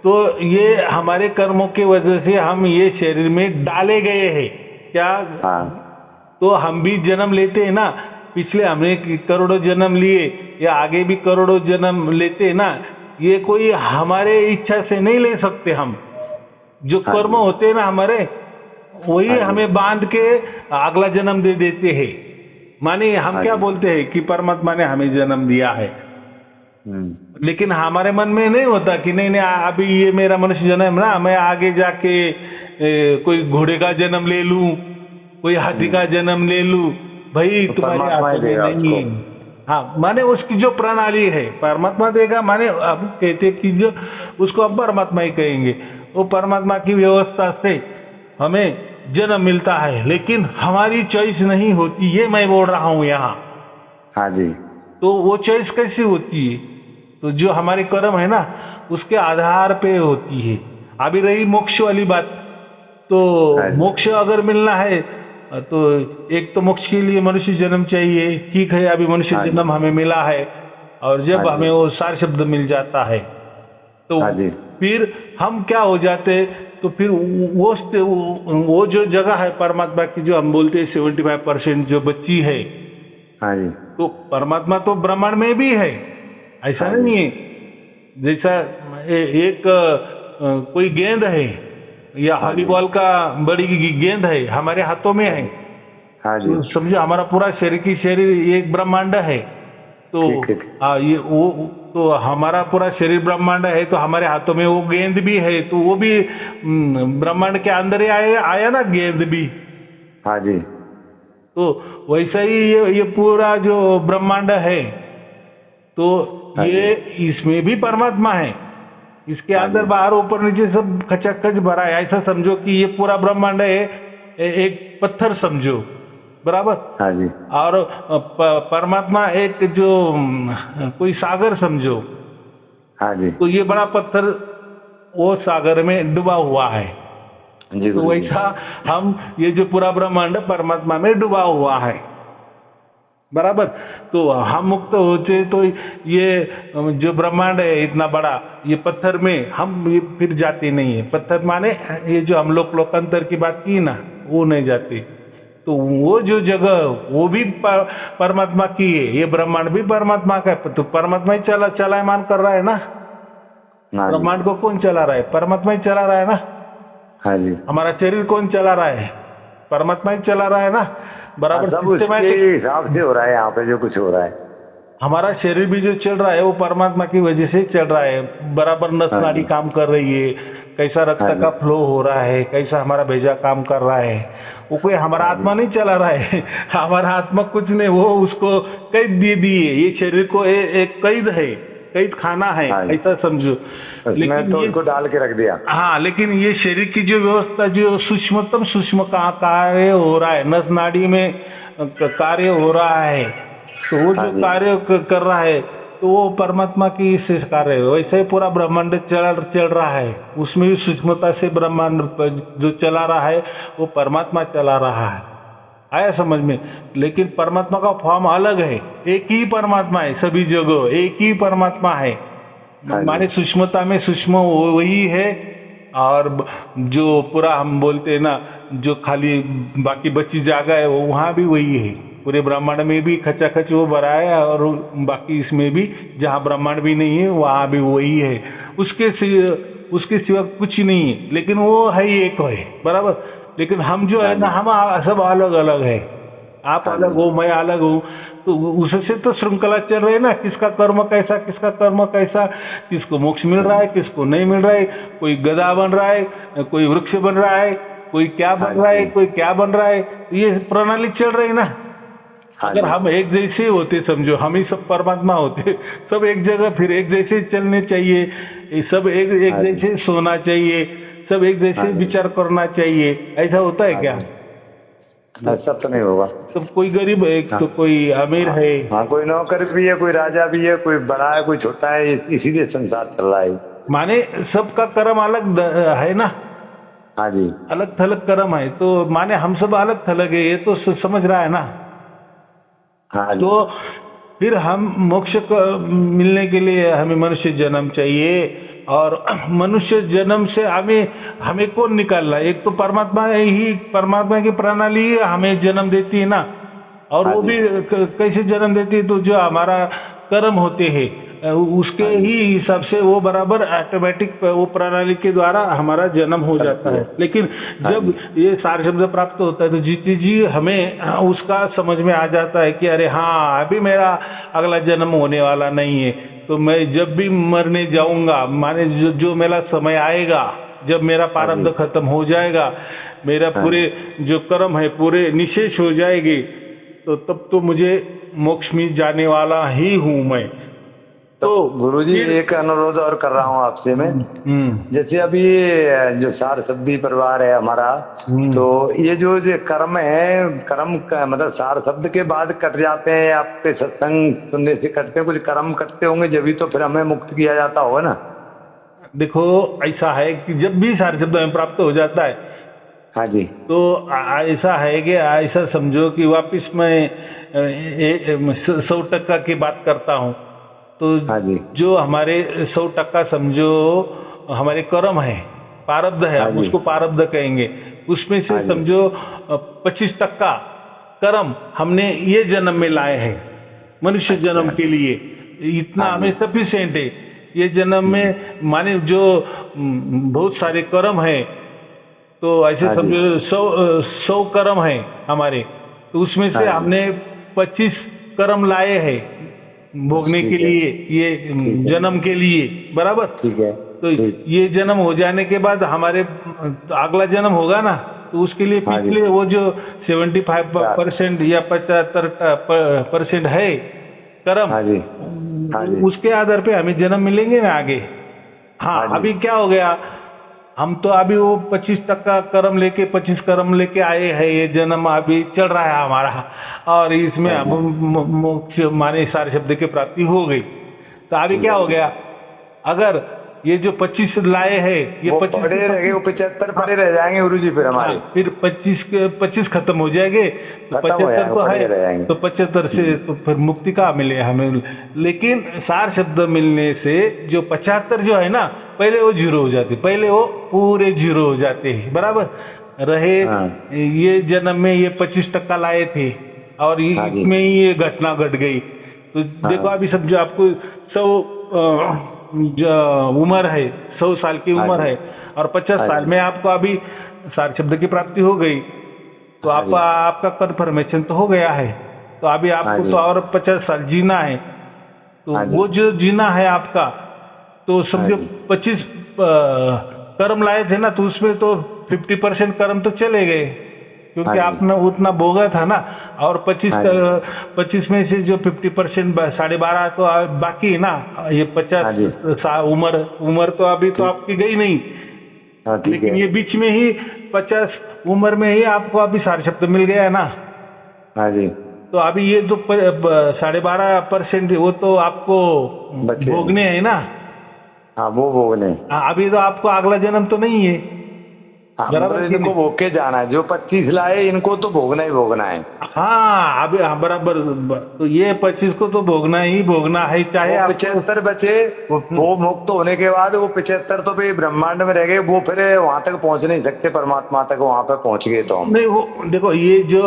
तो ये हमारे कर्मों की वजह से हम ये शरीर में डाले गए हैं क्या। तो हम भी जन्म लेते हैं ना, पिछले हमने करोड़ों जन्म लिए या आगे भी करोड़ों जन्म लेते ना, ये कोई हमारे इच्छा से नहीं ले सकते हम। जो कर्म होते हैं ना हमारे, वही हमें बांध के अगला जन्म दे देते हैं। माने हम क्या बोलते हैं कि परमात्मा ने हमें जन्म दिया है, लेकिन हमारे मन में नहीं होता कि नहीं अभी ये मेरा मनुष्य जन्म ना, मैं आगे जाके कोई घोड़े का जन्म ले लूं, कोई हाथी का जन्म ले लूं। भाई तो तुम्हारे हाथ में नहीं। हाँ, माने उसकी जो प्रणाली है परमात्मा देगा। माने अब कहते कि जो उसको अब परमात्मा ही कहेंगे, वो परमात्मा की व्यवस्था से हमें जन्म मिलता है, लेकिन हमारी चॉइस नहीं होती, ये मैं बोल रहा हूँ यहाँ। हाँ जी। तो वो चॉइस कैसी होती है, तो जो हमारे कर्म है ना उसके आधार पे होती है। अभी रही मोक्ष वाली बात, तो मोक्ष अगर मिलना है तो एक तो मोक्ष के लिए मनुष्य जन्म चाहिए, ठीक है। अभी मनुष्य जन्म हमें मिला है, और जब हमें वो सार शब्द मिल जाता है तो फिर हम क्या हो जाते, तो फिर वो जो जगह है परमात्मा की, जो हम बोलते हैं 75% जो बच्ची है, तो परमात्मा तो ब्रह्मांड में भी है, ऐसा नहीं है। जैसा एक कोई गेंद है या वॉलीबॉल का बड़ी गेंद है हमारे हाथों में है, तो समझो हमारा पूरा शरीर एक ब्रह्मांड है। तो ये वो तो हमारा पूरा शरीर ब्रह्मांड है, तो हमारे हाथों में वो गेंद भी है, तो वो भी ब्रह्मांड के अंदर ही आया ना गेंद भी। हाँ जी। तो वैसा ही ये पूरा जो ब्रह्मांड है, तो ये इसमें भी परमात्मा है। इसके अंदर बाहर ऊपर नीचे सब खचाखच भरा है। ऐसा समझो कि ये पूरा ब्रह्मांड है एक पत्थर समझो, बराबर। हाँ जी। और परमात्मा एक जो कोई सागर समझो। हाँ जी। तो ये बड़ा पत्थर वो सागर में डूबा हुआ है। जी तो वैसा हम ये जो पूरा ब्रह्मांड परमात्मा में डूबा हुआ है, बराबर। तो हम मुक्त होते तो ये जो ब्रह्मांड है इतना बड़ा, ये पत्थर में हम ये फिर जाते नहीं है। पत्थर माने ये जो हम लोग लोकांतर की बात की ना, वो नहीं जाते। तो वो जो जगह वो भी परमात्मा की है, ये ब्रह्मांड भी परमात्मा का है। तो परमात्मा ही चलायमान कर रहा है ना। ब्रह्मांड को कौन चला रहा है? परमात्मा ही चला रहा है ना। हाँ जी। हमारा शरीर कौन चला रहा है? परमात्मा ही चला रहा है ना, बराबर। सब उसके हिसाब से हो रहा है यहाँ पे जो कुछ हो रहा है। हमारा शरीर भी जो चल रहा है वो परमात्मा की वजह से चल रहा है, बराबर। नस नाड़ी काम कर रही है, कैसा रक्त का फ्लो हो रहा है, कैसा हमारा भेजा काम कर रहा है। वो कोई हमारा आत्मा नहीं चला रहा है। हमारा आत्मा कुछ नहीं, वो उसको कैद दे दिए। ये शरीर को एक कैद है, कैद खाना है, ऐसा समझो। लेकिन तो इसको डाल के रख दिया। हाँ, लेकिन ये शरीर की जो व्यवस्था जो सूक्ष्मतम सूक्ष्म का कार्य हो रहा है, नस नाड़ी में कार्य हो रहा है, तो वो जो कार्य कर रहा है तो वो परमात्मा की से कार्य है। वैसे ही पूरा ब्रह्मांड चल रहा है, उसमें भी सूक्ष्मता से ब्रह्मांड जो चला रहा है वो परमात्मा चला रहा है। आया समझ में? लेकिन परमात्मा का फॉर्म अलग है, एक ही परमात्मा है सभी जगह, एक ही परमात्मा है। माने सूक्ष्मता में सूक्ष्म वही है, और जो पूरा हम बोलते हैं ना, जो खाली बाकी बची जगह है वो वहाँ भी वही है। पूरे ब्रह्मांड में भी खचाखच वो भरा है, और बाकी इसमें भी जहाँ ब्रह्मांड भी नहीं है वहाँ भी वही है। उसके सिवा कुछ नहीं है, लेकिन वो है ही एक है, बराबर। लेकिन हम जो है ना, हम सब अलग अलग है। आप अलग हो, मैं अलग हूँ, तो उससे तो श्रृंखला चल रही है ना। किसका कर्म कैसा, किसका कर्म कैसा, किसको मोक्ष मिल रहा है, किसको नहीं मिल रहा है। कोई गधा बन रहा है, कोई वृक्ष बन रहा है, कोई क्या बन रहा है, कोई क्या बन रहा है। ये प्रणाली चल रही है ना। अगर हम एक जैसे होते, समझो हम ही सब परमात्मा होते, सब एक जगह फिर एक जैसे चलने चाहिए, सब एक जैसे सोना चाहिए, सब एक जैसे विचार करना चाहिए। ऐसा होता है क्या? सब तो नहीं होगा। तो कोई गरीब है, तो कोई अमीर है। हाँ, कोई नौकर भी है, कोई राजा भी है, कोई बड़ा है, कोई छोटा है, इसीलिए संसार चल रहा है। माने सबका कर्म अलग है ना। हाँ जी। अलग थलग कर्म है, तो माने हम सब अलग थलग है, ये तो समझ रहा है ना। हाँ। तो फिर हम मोक्ष मिलने के लिए हमें मनुष्य जन्म चाहिए, और मनुष्य जन्म से हमें कौन निकालना? एक तो परमात्मा ही, परमात्मा की प्रणाली हमें जन्म देती है ना। और वो भी कैसे जन्म देती है? तो जो हमारा कर्म होते हैं उसके ही हिसाब से वो बराबर ऑटोमेटिक वो प्रणाली के द्वारा हमारा जन्म हो जाता है। लेकिन जब ये सार शब्द प्राप्त होता है तो जीते जी हमें उसका समझ में आ जाता है कि अरे हाँ, अभी मेरा अगला जन्म होने वाला नहीं है। तो मैं जब भी मरने जाऊंगा, माने जो मेरा समय आएगा, जब मेरा प्रारब्ध खत्म हो जाएगा, मेरा पूरे जो कर्म है पूरे निशेष हो जाएगी, तो तब तो मुझे मोक्ष में जाने वाला ही हूँ मैं। तो गुरुजी एक अनुरोध और कर रहा हूँ आपसे मैं। जैसे अभी जो सार शब्दी परिवार है हमारा, तो ये जो कर्म है, कर्म का मतलब सार शब्द के बाद कट जाते हैं, आपके सत्संग सुनने से कटते हैं, कुछ कर्म कटते होंगे, जब भी तो फिर हमें मुक्त किया जाता होगा ना। देखो ऐसा है कि जब भी सार शब्द हमें प्राप्त हो जाता है, हाँ जी, तो ऐसा है कि ऐसा समझो कि वापिस मैं 100% की बात करता हूँ। तो हाँ जी, जो हमारे 100% समझो हमारे कर्म है, प्रारब्ध है, हम उसको प्रारब्ध कहेंगे, उसमें से समझो 25% कर्म हमने ये जन्म में लाए हैं, मनुष्य जन्म के लिए इतना हमें सफिशिएंट है। ये जन्म में माने जो बहुत सारे कर्म है, तो ऐसे समझो 100 कर्म है हमारे, तो उसमें से हमने 25 कर्म लाए हैं भोगने के लिए, ये जन्म के लिए, बराबर। ठीक है। तो ये जन्म हो जाने के बाद हमारे अगला जन्म होगा ना, तो उसके लिए पिछले वो जो 75% या 75% है कर्म, उसके आधार पे हमें जन्म मिलेंगे ना आगे। हाँ, जी। अभी क्या हो गया, हम तो अभी वो 25% कर्म लेके 25 कर्म लेके आए हैं, ये जन्म अभी चल रहा है हमारा, और इसमें हाँ अब मोक्ष माने सारे शब्द की प्राप्ति हो गई। तो अभी क्या हो गया, अगर ये जो 25 लाए हैं, ये वो 25 पड़े रह गए, वो 75 पड़े रह जाएंगे गुरु जी फिर हमारे। फिर 25 खत्म हो जाएंगे, तो खत्म हो 75 जाएंगे, तो पड़े रह है, जाएंगे। तो 75 से तो फिर मुक्ति का मिले हमें। लेकिन सार शब्द मिलने से जो 75 जो है ना, पहले वो जीरो हो जाते, पहले वो पूरे जीरो हो जाते हैं, बराबर रहे। हाँ। ये जन्म में ये 25% लाए थे, और हाँ जी। इसमें ही ये घटना घट गई। तो देखो अभी समझो, आपको 100 उम्र है, 100 साल की हाँ उम्र जी। है, और 50 हाँ साल जी। में आपको अभी सार शब्द की प्राप्ति हो गई, तो हाँ जी। आपका कन्फर्मेशन तो हो गया है। तो अभी हाँ आपको जी। तो और 50 साल जीना है, तो हाँ जी। वो जो जीना है आपका, तो समझो हाँ जी। 25 कर्म लाए थे ना, तो उसमें तो 50% कर्म तो चले गए, क्योंकि हाँ जी। आपने उतना भोगा था ना। और 25 हाँ जी। 25 में से जो 50% 12.5 तो बाकी है ना, ये हाँ 50 जी। उम्र तो अभी तो आपकी गई नहीं, हाँ, ठीक लेकिन है। ये बीच में ही 50 उम्र में ही आपको अभी सार शब्द मिल गया है ना। हाँ जी। तो अभी ये जो 12.5% वो तो आपको बचे। भोगने है ना। हाँ, वो भोगने। हाँ, अभी तो आपको अगला जन्म तो नहीं है, हाँ, बराबर मतलब कि इनको नहीं? भोग के जाना है, जो 25 लाए इनको तो भोगना ही भोगना है। हाँ, अभी हाँ, बराबर। तो ये 25 को तो भोगना ही भोगना है, चाहे वो आप 75 बचे, वो मुक्त होने के बाद वो 75 तो भी ब्रह्मांड में रह गए, वो फिर वहां तक पहुंच नहीं सकते, परमात्मा तक वहां पे पहुंच गए तो हम। नहीं, वो देखो, ये जो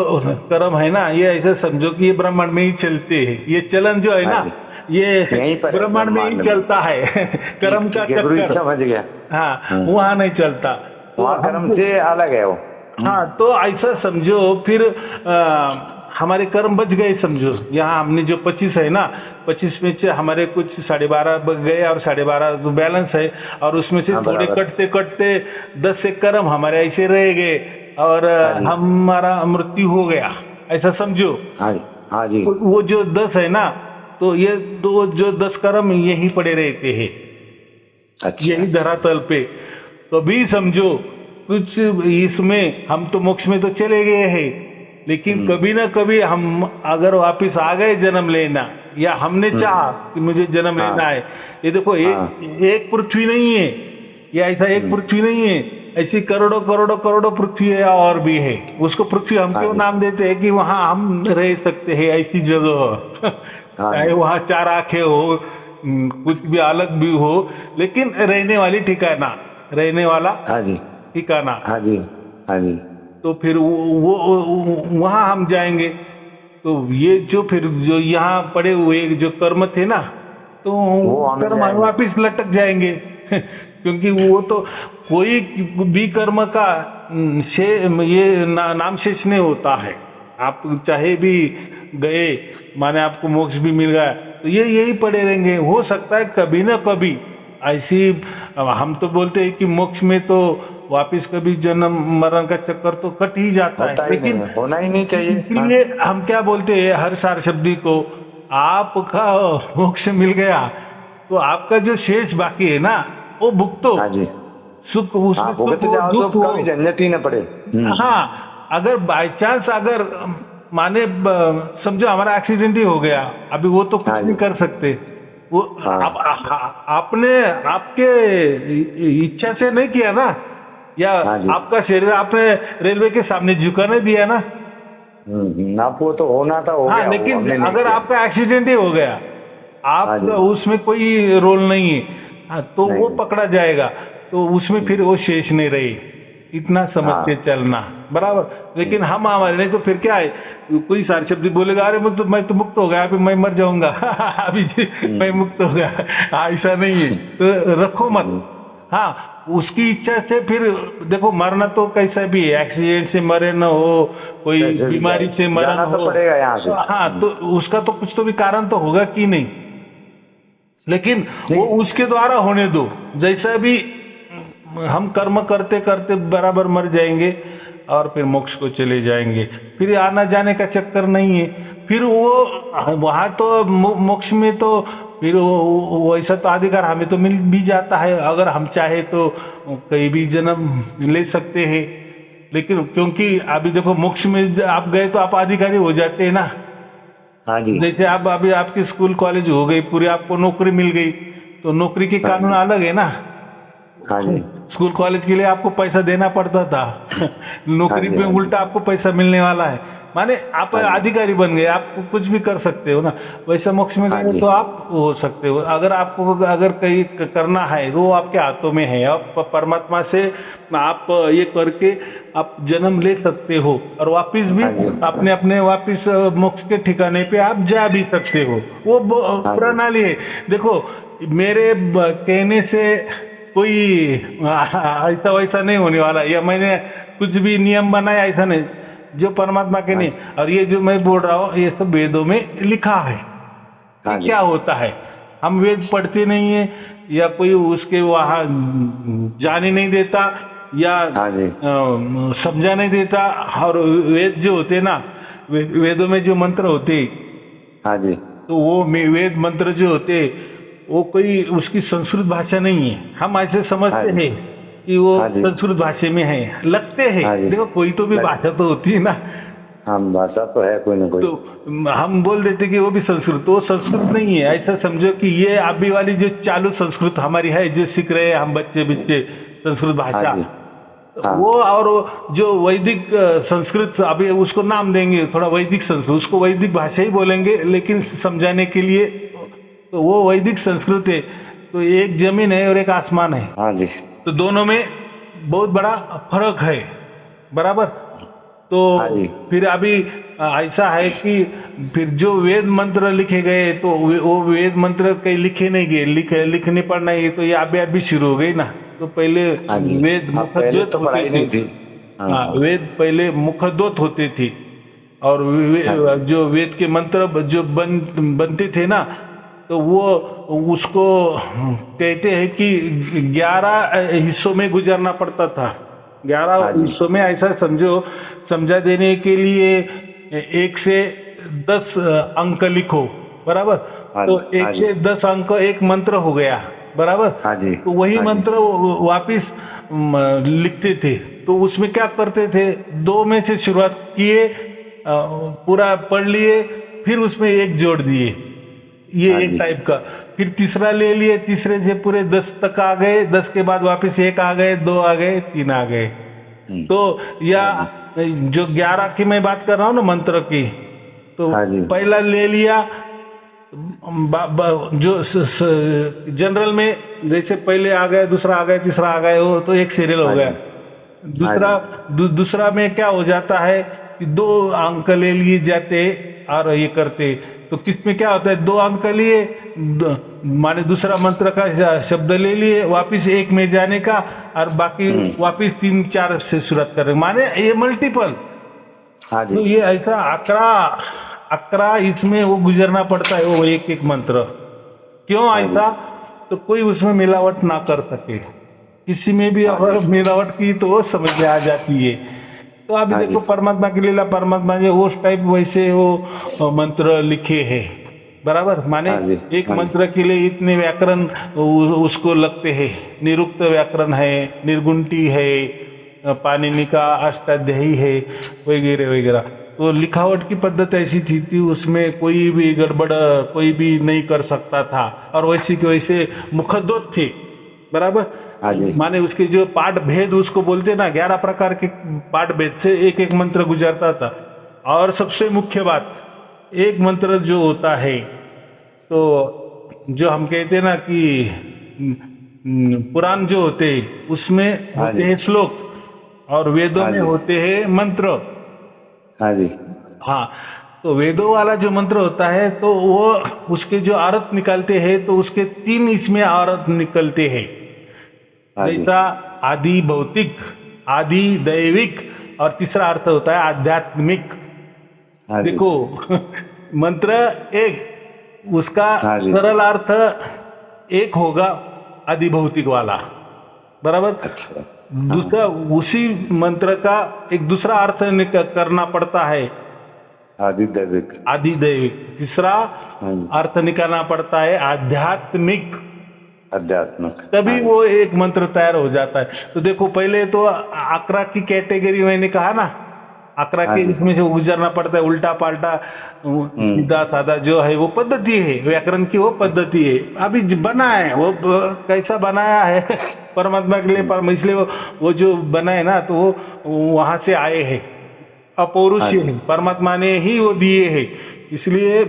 कर्म है ना, ये ऐसे समझो कि ये ब्रह्मांड में ही चलते हैं, ये चलन जो है ना, हाँ ये यहीं पर है, ब्रह्मांड में ही ब्रह्मांड में। चलता है। कर्म का ठीक है, गुरु जी चक्कर, समझ गया। हाँ, वहाँ नहीं चलता। तो वहाँ कर्म से अलग है वो। हाँ, तो ऐसा समझो, फिर हमारे कर्म बच गए समझो। यहाँ हमने जो 25 है ना, 25 में से हमारे कुछ 12.5 बच गए, और 12.5 बैलेंस है, और उसमें से हाँ, थोड़े बराबर। कटते कटते 10 से कर्म हमारे ऐसे रह गए, और हाँ जी। हमारा मृत्यु हो गया, ऐसा समझो। हाँ जी। हाँ जी। वो जो 10 है ना, तो ये दो जो 10 कर्म यही पड़े रहते हैं, अच्छा। यही धरातल पे। तो भी समझो कुछ इसमें हम तो मोक्ष में तो चले गए हैं, लेकिन कभी ना कभी हम अगर वापिस आ गए जन्म लेना, या हमने चाहा कि मुझे जन्म हाँ। लेना है, ये देखो एक पृथ्वी नहीं है, या ऐसा एक पृथ्वी नहीं है, ऐसी करोड़ों करोड़ों करोड़ों पृथ्वी है, और भी है। उसको पृथ्वी हम क्यों नाम देते हैं कि वहाँ हम रह सकते हैं, ऐसी जगह। चाहे वहाँ 4 आंखें हो, कुछ भी अलग भी हो, लेकिन रहने वाली ठिकाना, रहने वाला हाँ जी। ठिकाना। हाँ जी। हाँ जी। तो फिर वो वहाँ हम जाएंगे। तो ये जो फिर जो यहाँ पड़े हुए जो कर्म थे ना, तो हमें कर्म जाएंगे। वापिस लटक जाएंगे। क्योंकि वो तो कोई भी कर्म का ये नाम शेष नहीं होता है। आप चाहे भी गए, माने आपको मोक्ष भी मिल गया, तो ये यही पड़े रहेंगे। हो सकता है कभी ना कभी ऐसी, हम तो बोलते हैं कि मोक्ष में तो वापिस कभी जन्म मरण का चक्कर तो कट ही जाता है, लेकिन होना ही नहीं चाहिए। इसलिए हम क्या बोलते हैं हर सार शब्दी को, आपका मोक्ष मिल गया तो आपका जो शेष बाकी है ना, वो भुगतो। हाँ जी। सुख उसमें भुगत जाओ तो कभी झंझट ही न पड़े। हाँ, अगर बाय चांस अगर माने समझो हमारा एक्सीडेंट ही हो गया, अभी वो तो कुछ नहीं कर सकते, वो आपने आपके इच्छा से नहीं किया ना, या आपका शरीर आपने रेलवे के सामने झुका नहीं दिया ना। आप वो तो होना था, हो गया। लेकिन अगर आपका एक्सीडेंट ही हो गया, आपका उसमें कोई रोल नहीं है, हाँ, तो वो पकड़ा जाएगा, तो उसमें फिर वो शेष नहीं रही। इतना समझ के चलना, बराबर। लेकिन हम हमारे नहीं तो फिर क्या है, कोई सारे शब्द बोलेगा, अरे मैं तो मुक्त हो गया, अभी मैं मर जाऊंगा। अभी मैं मुक्त हो गया, ऐसा नहीं है, तो रखो मत। हाँ, उसकी इच्छा से फिर देखो, मरना तो कैसा भी है, एक्सीडेंट से मरे न हो, कोई बीमारी से मरा न हो, पड़ेगा यहाँ से। हाँ, तो उसका तो कुछ तो भी कारण तो होगा कि नहीं, लेकिन वो उसके द्वारा होने दो। जैसा भी हम कर्म करते करते बराबर मर जाएंगे, और फिर मोक्ष को चले जाएंगे। फिर आना जाने का चक्कर नहीं है। फिर वो वहाँ तो मोक्ष में तो फिर वैसा तो अधिकार हमें तो मिल भी जाता है, अगर हम चाहे तो कहीं भी जन्म ले सकते हैं। लेकिन क्योंकि अभी देखो मोक्ष में आप गए तो आप अधिकारी हो जाते हैं ना। हाँ जी। जैसे आप अभी आपकी स्कूल कॉलेज हो गई पूरी, आपको नौकरी मिल गई, तो नौकरी के कानून अलग है ना। हाँ जी। स्कूल कॉलेज के लिए आपको पैसा देना पड़ता था, नौकरी पे उल्टा आपको पैसा मिलने वाला है, माने आप अधिकारी बन गए, आप कुछ भी कर सकते हो ना। वैसे मोक्ष में गए तो आप हो सकते हो, अगर आपको अगर कहीं करना है वो आपके हाथों में है। आप परमात्मा से आप ये करके आप जन्म ले सकते हो और वापिस भी अपने अपने वापिस मोक्ष के ठिकाने पे आप जा भी सकते हो। वो प्रणाली है। देखो मेरे कहने से कोई ऐसा वैसा नहीं होने वाला, या मैंने कुछ भी नियम बनाया ऐसा नहीं, जो परमात्मा के नहीं। और ये जो मैं बोल रहा हूँ ये सब वेदों में लिखा है। क्या होता है, हम वेद पढ़ते नहीं है, या कोई उसके वहाँ जाने नहीं देता, या समझा नहीं देता। और वेद जो होते ना, वेदों में जो मंत्र होते, तो वो वेद मंत्र जो होते वो कोई उसकी संस्कृत भाषा नहीं है। हम ऐसे समझते हैं कि वो संस्कृत भाषा में है, लगते हैं। देखो कोई तो भी भाषा तो होती है ना, हम भाषा तो है कोई ना कोई, तो हम बोल देते कि वो भी संस्कृत, तो वो संस्कृत नहीं है। ऐसा समझो कि ये अभी वाली जो चालू संस्कृत हमारी है, जो सीख रहे हैं हम बच्चे संस्कृत भाषा, वो और जो वैदिक संस्कृत, अभी उसको नाम देंगे थोड़ा वैदिक संस्कृत, उसको वैदिक भाषा ही बोलेंगे लेकिन समझाने के लिए, तो वो वैदिक संस्कृत है। तो एक जमीन है और एक आसमान है। हाँ जी। तो दोनों में बहुत बड़ा फर्क है, बराबर। तो फिर अभी ऐसा है कि फिर जो वेद मंत्र लिखे गए, तो वो वेद मंत्र कहीं लिखे नहीं गए, लिखने पर नहीं, तो ये अभी शुरू हो गई ना। तो पहले वेद मुखद्योत होते थे। हाँ, वेद पहले मुखद्योत होते थे, और जो वेद के मंत्र जो बनते थे ना, तो वो उसको कहते हैं कि 11 हिस्सों में गुजरना पड़ता था। 11 हिस्सों में, ऐसा समझो, समझा देने के लिए 1 से 10 अंक लिखो, बराबर। तो 1 से 10 अंक एक मंत्र हो गया, बराबर। तो वही मंत्र वापिस लिखते थे। तो उसमें क्या करते थे, 2 में से शुरुआत किए, पूरा पढ़ लिए, फिर उसमें 1 जोड़ दिए, ये एक टाइप का। फिर तीसरा ले लिए, तीसरे से पूरे 10 तक आ गए, 10 के बाद वापस 1 आ गए, 2 आ गए, 3 आ गए। तो या जो 11 की मैं बात कर रहा हूँ ना मंत्र की, तो पहला ले लिया, जो जनरल में जैसे पहले आ गए, दूसरा आ गया, तीसरा आ गया, वो तो एक सीरियल हो गया। दूसरा में क्या हो जाता है कि 2 अंक ले लिए जाते और ये करते। तो किसमें क्या होता है, 2 अंक लिए, माने दूसरा मंत्र का शब्द ले लिए, वापिस 1 में जाने का, और बाकी वापिस 3, 4 से शुरुआत करें, माने ये मल्टीपल। तो ये ऐसा 11 इसमें वो गुजरना पड़ता है, वो एक मंत्र। क्यों ऐसा, तो कोई उसमें मिलावट ना कर सके। किसी में भी अगर मिलावट की तो वो समझ में आ जाती है। तो अभी देखो परमात्मा की लीला, परमात्मा ने उस टाइप वैसे वो मंत्र लिखे हैं, बराबर। माने एक मंत्र के लिए इतने व्याकरण उसको लगते हैं। निरुक्त व्याकरण है, निर्गुंटी है, पाणिनि का अष्टाध्यायी है, वगैरह वगैरह। तो लिखावट की पद्धत ऐसी थी, उसमें कोई भी गड़बड़ कोई भी नहीं कर सकता था, और वैसे के वैसे मुखद्योत थे, बराबर। माने उसके जो पाठ भेद उसको बोलते ना, 11 प्रकार के पाठ भेद से एक मंत्र गुजरता था। और सबसे मुख्य बात, एक मंत्र जो होता है, तो जो हम कहते हैं ना कि पुराण जो होते उसमें होते हैं श्लोक, और वेदों में होते हैं मंत्र। हाँ, तो वेदों वाला जो मंत्र होता है, तो वो उसके जो अर्थ निकालते हैं, तो उसके 3 इसमें अर्थ निकलते हैं। जैसा आदि भौतिक, आदि दैविक, और तीसरा अर्थ होता है आध्यात्मिक। देखो मंत्र एक, उसका सरल अर्थ एक होगा आदि भौतिक वाला, बराबर। दूसरा उसी मंत्र का एक दूसरा अर्थ करना पड़ता है, आदि दैविक। आदि दैविक। तीसरा अर्थ निकालना पड़ता है आध्यात्मिक, अध्यात्मिक, तभी वो एक मंत्र तैयार हो जाता है। तो देखो पहले तो आकरा की कैटेगरी मैंने कहा ना, आकरा के इसमें से गुजरना पड़ता है, उल्टा पाल्टा सीधा साधा जो है वो पद्धति है, व्याकरण की वो पद्धति है। अभी बना है वो कैसा बनाया है परमात्मा के लिए, इसलिए वो जो बना है ना तो वो वहां से आए हैं, अपौरुषीय है, परमात्मा ने ही वो दिए हैं। इसलिए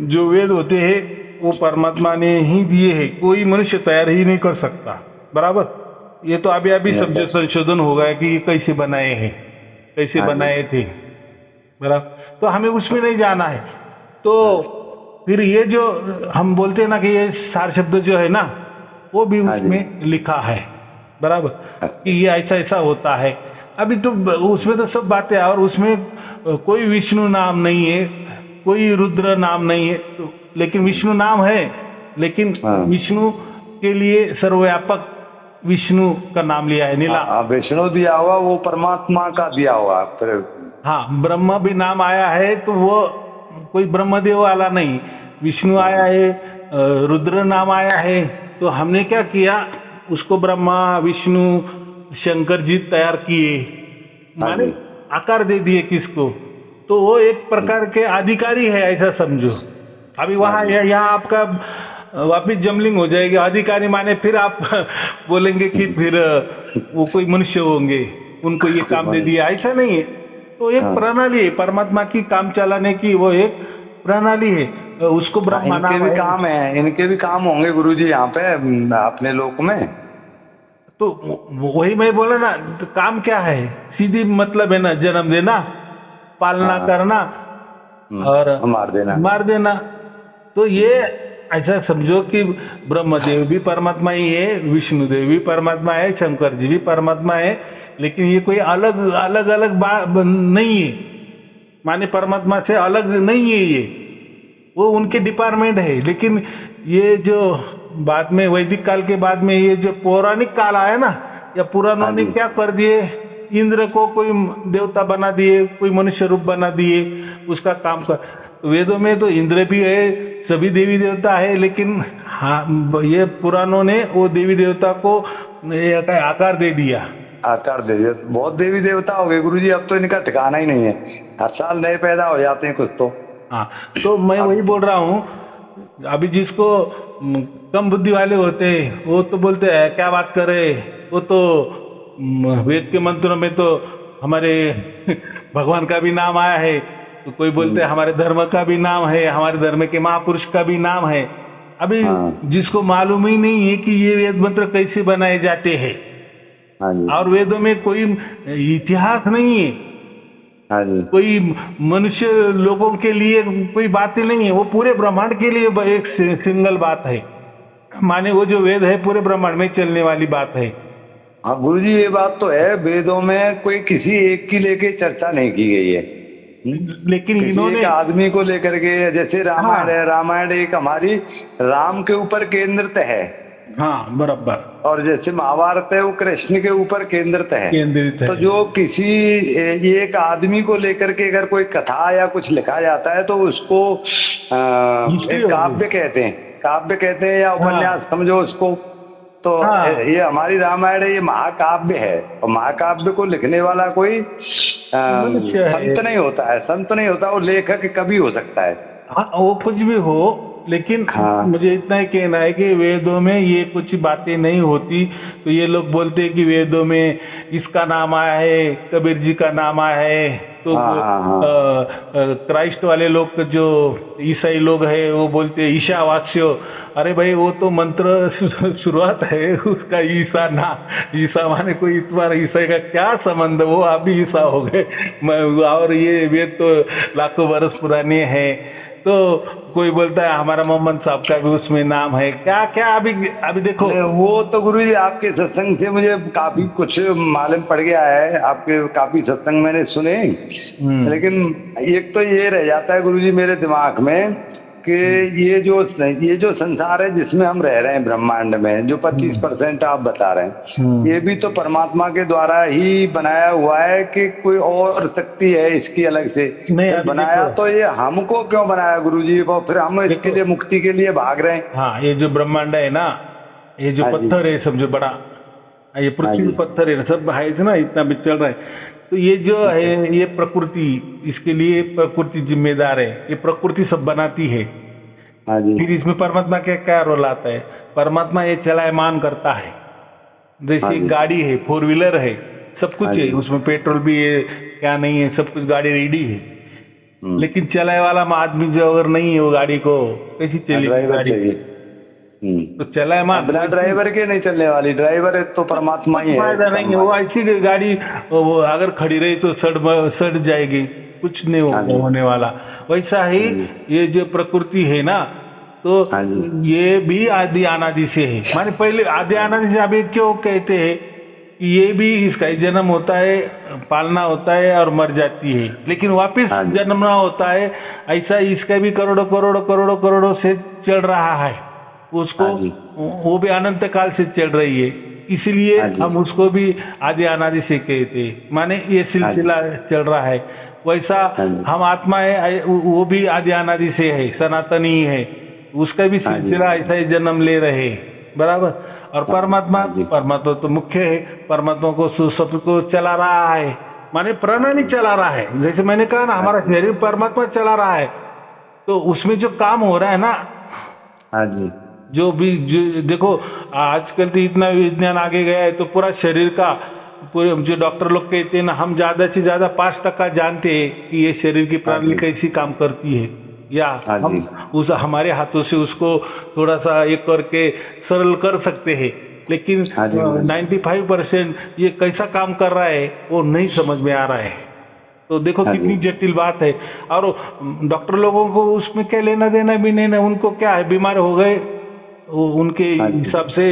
जो वेद होते हैं वो परमात्मा ने ही दिए हैं, कोई मनुष्य तैयार ही नहीं कर सकता। बराबर। ये तो अभी सब जो संशोधन होगा कि कैसे बनाए हैं, कैसे बनाए थे, बराबर। तो हमें उसमें नहीं जाना है। तो फिर ये जो हम बोलते हैं ना कि ये सार शब्द जो है ना वो भी उसमें लिखा है, बराबर, कि ये ऐसा ऐसा होता है। अभी तो उसमें तो सब बातें, और उसमें कोई विष्णु नाम नहीं है, कोई रुद्र नाम नहीं है, तो लेकिन विष्णु नाम है, लेकिन विष्णु के लिए सर्वव्यापक विष्णु का नाम लिया है, नीला। विष्णु दिया हुआ वो परमात्मा का दिया हुआ। हाँ, ब्रह्मा भी नाम आया है तो वो कोई ब्रह्मदेव वाला नहीं, विष्णु आया है, रुद्र नाम आया है। तो हमने क्या किया, उसको ब्रह्मा विष्णु शंकर जी तैयार किए, माने आकार दे दिए किसको, तो वो एक प्रकार के अधिकारी है ऐसा समझो। अभी वहाँ यहाँ आपका वापिस जमलिंग हो जाएगी, अधिकारी माने फिर आप बोलेंगे कि फिर वो कोई मनुष्य होंगे, उनको ये काम दे दिया, ऐसा नहीं है। तो एक प्रणाली है परमात्मा की काम चलाने की, वो एक प्रणाली है, उसको ब्रह्मा नाम है। इनके भी काम है, इनके भी काम होंगे गुरुजी यहाँ पे अपने लोक में। तो वही मैं बोला ना, तो काम क्या है, सीधी मतलब है ना, जन्म देना, पालना करना और मार देना। तो ये ऐसा समझो कि ब्रह्मदेव भी परमात्मा ही है, विष्णुदेव भी परमात्मा है, शंकर जी भी परमात्मा है, लेकिन ये कोई अलग बात नहीं है, माने परमात्मा से अलग नहीं है ये, वो उनके डिपार्टमेंट है। लेकिन ये जो बाद में वैदिक काल के बाद में ये जो पौराणिक काल आया ना, या पुराणों ने क्या कर दिए, इंद्र को कोई देवता बना दिए, कोई मनुष्य रूप बना दिए, उसका काम कर। वेदों में तो इंद्र भी है, सभी देवी देवता है, लेकिन हाँ ये पुराणों ने वो देवी देवता को आकार दे दिया, बहुत देवी देवता हो गए गुरुजी, अब तो इनका ठिकाना ही नहीं है, हर साल नए पैदा हो जाते हैं कुछ तो। हाँ, तो मैं वही बोल रहा हूँ, अभी जिसको कम बुद्धि वाले होते हैं वो तो बोलते हैं क्या बात करे, वो तो वेद के मंत्रों में तो हमारे भगवान का भी नाम आया है, तो कोई बोलते हैं हमारे धर्म का भी नाम है, हमारे धर्म के महापुरुष का भी नाम है। अभी जिसको मालूम ही नहीं है कि ये वेद मंत्र कैसे बनाए जाते हैं, और वेदों में कोई इतिहास नहीं है, कोई मनुष्य लोगों के लिए कोई बातें नहीं है, वो पूरे ब्रह्मांड के लिए एक सिंगल बात है, माने वो जो वेद है पूरे ब्रह्मांड में चलने वाली बात है। हाँ गुरुजी, ये बात तो है, वेदों में कोई किसी एक की लेके चर्चा नहीं की गई है, लेकिन इन्होंने आदमी को लेकर के, जैसे रामायण है, रामायण एक हमारी राम के ऊपर केंद्रित है, हाँ बराबर, और जैसे महाभारत है वो कृष्ण के ऊपर केंद्रित है। तो जो किसी एक आदमी को लेकर के अगर कोई कथा या कुछ लिखा जाता है तो उसको काव्य कहते हैं या उपन्यास समझो उसको। तो ये हमारी रामायण है, ये महाकाव्य है, और महाकाव्य को लिखने वाला कोई संत नहीं होता है, वो लेखक कभी हो सकता है। हाँ, वो कुछ भी हो, लेकिन मुझे इतना ही कहना है कि वेदों में ये कुछ बातें नहीं होती। तो ये लोग बोलते हैं कि वेदों में इसका नाम आया है, कबीर जी का नाम आया है, तो क्राइस्ट वाले लोग जो ईसाई लोग हैं वो बोलते हैं ईशावास्यो। अरे भाई, वो तो मंत्र शुरुआत है उसका, ईसा माने कोई इतवार, ईसाई का क्या संबंध, वो अभी ईसा हो गए, और ये वेद तो लाखों वर्ष पुराने हैं। तो कोई बोलता है हमारा मोहम्मद साहब का भी उसमें नाम है, क्या क्या अभी देखो। वो तो गुरुजी आपके सत्संग से मुझे काफी कुछ मालूम पड़ गया है, आपके काफी सत्संग मैंने सुने, लेकिन एक तो ये रह जाता है गुरुजी मेरे दिमाग में कि ये जो संसार है जिसमें हम रह रहे हैं ब्रह्मांड में, जो 25% आप बता रहे हैं, ये भी तो परमात्मा के द्वारा ही बनाया हुआ है कि कोई और शक्ति है इसकी अलग से? नहीं, बनाया तो ये हमको क्यों बनाया गुरुजी? और फिर हम इसके लिए मुक्ति के लिए भाग रहे हैं। हाँ, ये जो ब्रह्मांड है ना, ये जो पत्थर है समझो बड़ा, ये पृथ्वी पत्थर है, सब है ना, इतना भी चल रहा है। तो ये जो है ये प्रकृति, इसके लिए प्रकृति जिम्मेदार है, ये प्रकृति सब बनाती है। फिर इसमें परमात्मा का क्या रोल आता है? परमात्मा ये चलायमान करता है। जैसे गाड़ी है, 4 व्हीलर है, सब कुछ है, उसमें पेट्रोल भी है, क्या नहीं है, सब कुछ गाड़ी रेडी है, लेकिन चलाए वाला आदमी जो अगर नहीं है वो गाड़ी को कैसी चलेगी गाड़ी? तो चलायमान बिना ड्राइवर के नहीं चलने वाली, ड्राइवर है तो परमात्मा ही है। फायदा नहीं है, वो ऐसी गाड़ी अगर खड़ी रही तो सड़ जाएगी, कुछ नहीं होने वाला। वैसा ही ये जो प्रकृति है ना, तो ये भी आदि अनादि से है, माने पहले आदि अनादि से। अभी क्यों कहते हैं कि ये भी इसका जन्म होता है, पालना होता है और मर जाती है, लेकिन वापिस जन्मना होता है। ऐसा इसका भी करोड़ों करोड़ों करोड़ों करोड़ों से चल रहा है, उसको वो भी अनंत काल से चल रही है, इसलिए हम उसको भी आदि अनादि से कहते हैं, माने ये सिलसिला चल रहा है। वैसा हम आत्मा है, वो भी आदि अनादि से है, सनातनी है, उसका भी सिलसिला ऐसा ही जन्म ले रहे, बराबर। और परमात्मा तो मुख्य है, परमात्मा को सबको चला रहा है, माने प्रणाली चला रहा है। जैसे मैंने कहा ना, हमारा शरीर परमात्मा चला रहा है, तो उसमें जो काम हो रहा है ना, जो देखो आजकल तो इतना विज्ञान आगे गया है, तो पूरा शरीर का जो डॉक्टर लोग कहते हैं ना, हम ज्यादा से ज्यादा 5% जानते हैं कि ये शरीर की प्रणाली कैसी काम करती है, या हम हमारे हाथों से उसको थोड़ा सा एक करके सरल कर सकते हैं, लेकिन 95% ये कैसा काम कर रहा है वो नहीं समझ में आ रहा है। तो देखो कितनी जटिल बात है। और डॉक्टर लोगों को उसमें क्या लेना देना भी नहीं ना, उनको क्या है, बीमार हो गए, उनके हिसाब से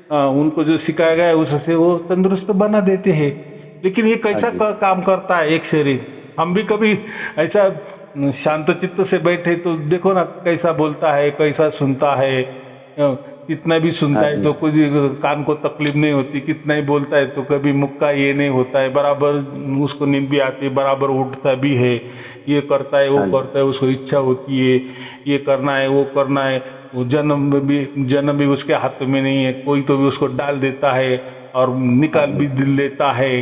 उनको जो सिखाया गया है उससे वो तंदुरुस्त बना देते हैं। लेकिन ये कैसा काम करता है एक शरीर? हम भी कभी ऐसा शांत चित्त से बैठे तो देखो ना कैसा बोलता है, कैसा सुनता है, कितना भी सुनता है तो कुछ कान को तकलीफ नहीं होती, कितना ही बोलता है तो कभी मुख का ये नहीं होता है, बराबर उसको नींद भी आती है, बराबर उठता भी है, ये करता है वो करता है, उसको इच्छा होती है ये करना है वो करना है। वो जन्म भी उसके हाथ में नहीं है, कोई तो भी उसको डाल देता है और निकाल भी लेता है,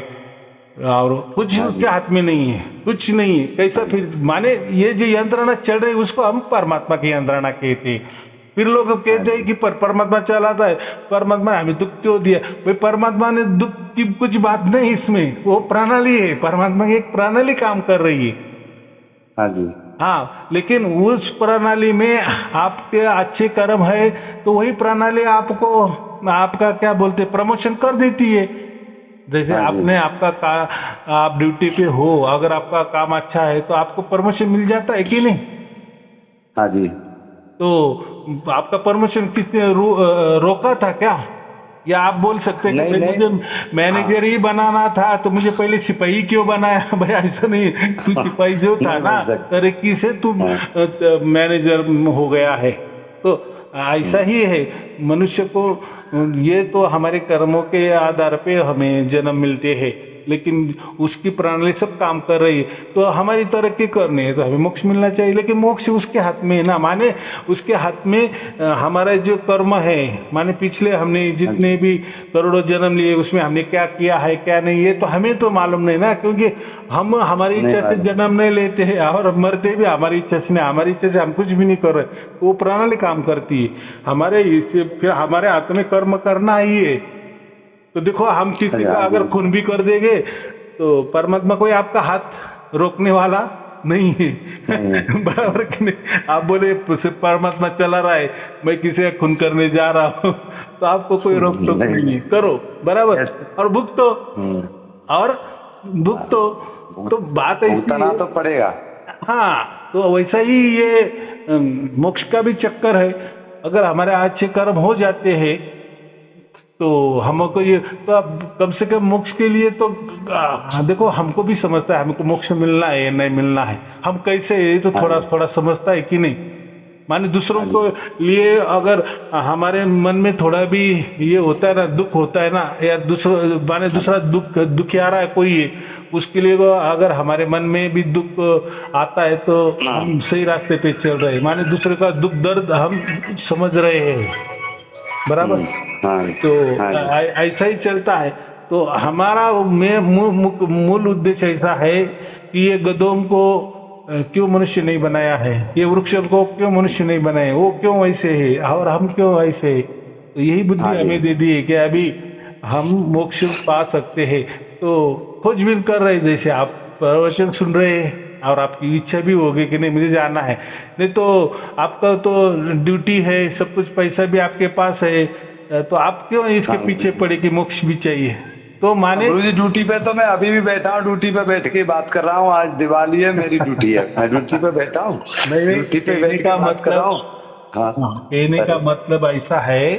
और कुछ उसके हाथ में नहीं है, कुछ नहीं है। कैसा फिर? माने ये जो यंत्रणा चल रही है उसको हम परमात्मा की यंत्रणा कहते हैं। फिर लोग कहते हैं कि परमात्मा चलाता है, परमात्मा हमें दुख क्यों दिया? भाई परमात्मा ने दुख की कुछ बात नहीं इसमें, वो प्रणाली है, परमात्मा की एक प्रणाली काम कर रही है। हाँ, लेकिन उस प्रणाली में आपके अच्छे कर्म है तो वही प्रणाली आपको आपका क्या बोलते प्रमोशन कर देती है। जैसे आपने आप ड्यूटी पे हो, अगर आपका काम अच्छा है तो आपको प्रमोशन मिल जाता है कि नहीं? हाँ जी। तो आपका प्रमोशन किसने रोका था क्या? या आप बोल सकते हैं कि मुझे मैनेजर ही बनाना था तो मुझे पहले सिपाही क्यों बनाया? भाई ऐसा नहीं, तू सिपाही जो था ना तरक्की से तू मैनेजर हो गया है। तो ऐसा ही है, मनुष्य को ये तो हमारे कर्मों के आधार पे हमें जन्म मिलते हैं, लेकिन उसकी प्रणाली सब काम कर रही है। तो हमारी तरक्की करनी है तो हमें मोक्ष मिलना चाहिए, लेकिन मोक्ष उसके हाथ में है ना, माने उसके हाथ में हमारा जो कर्म है, माने पिछले हमने जितने भी करोड़ों जन्म लिए उसमें हमने क्या किया है क्या नहीं, ये तो हमें तो मालूम नहीं ना, क्योंकि हम हमारी इच्छा से जन्म नहीं लेते हैं और मरते भी हमारी इच्छा से नहीं, हमारी इच्छा से हम कुछ भी नहीं कर रहे, वो प्रणाली काम करती है। हमारे फिर हमारे हाथ में कर्म करना ही है। तो देखो हम किसी का अगर खून भी कर देंगे तो परमात्मा कोई आपका हाथ रोकने वाला नहीं है। बराबर कि नहीं? आप बोले परमात्मा चला रहा है, मैं किसी का खून करने जा रहा हूँ तो आपको कोई रोक टोक नहीं है, करो बराबर और भुगतो और भुगतो। तो बात भुगतना तो पड़ेगा। हाँ, तो वैसा ही ये मोक्ष का भी चक्कर है। अगर हमारे अच्छे कर्म हो जाते हैं तो हमको ये तो अब कम से कम मोक्ष के लिए तो देखो हमको भी समझता है हमको मोक्ष मिलना है या नहीं मिलना है, हम कैसे ये तो थोड़ा थोड़ा समझता है कि नहीं? माने दूसरों को लिए अगर हमारे मन में थोड़ा भी ये होता है ना, दुख होता है ना, या दूसरा दुख आ रहा है कोई, उसके लिए वो अगर हमारे मन में भी दुख आता है तो हम सही रास्ते पे चल रहे हैं, माने दूसरे का दुख दर्द हम समझ रहे हैं, बराबर। तो ऐसा ही चलता है। तो हमारा मूल उद्देश्य ऐसा है कि ये गधों को क्यों मनुष्य नहीं बनाया है, ये वृक्ष को क्यों मनुष्य नहीं बनाए, वो क्यों ऐसे है और हम क्यों ऐसे है। तो यही बुद्धि हमें दे दी है कि अभी हम मोक्ष पा सकते हैं। तो खोजबीन कर रहे, जैसे आप प्रवचन सुन रहे हैं और आपकी इच्छा भी होगी कि नहीं मुझे जाना है, नहीं तो आपका तो ड्यूटी है, सब कुछ पैसा भी आपके पास है, तो आप क्यों इसके पीछे पड़े कि मोक्ष भी चाहिए। तो माने गुरुजी ड्यूटी पे तो मैं अभी भी बैठा हूँ, ड्यूटी पे बैठ के बात कर रहा हूँ, आज दिवाली है, मेरी ड्यूटी है, मैं ड्यूटी पे बैठा हूँ, ड्यूटी पे बैठ के बात कर रहा हूँ। कहने का मतलब ऐसा है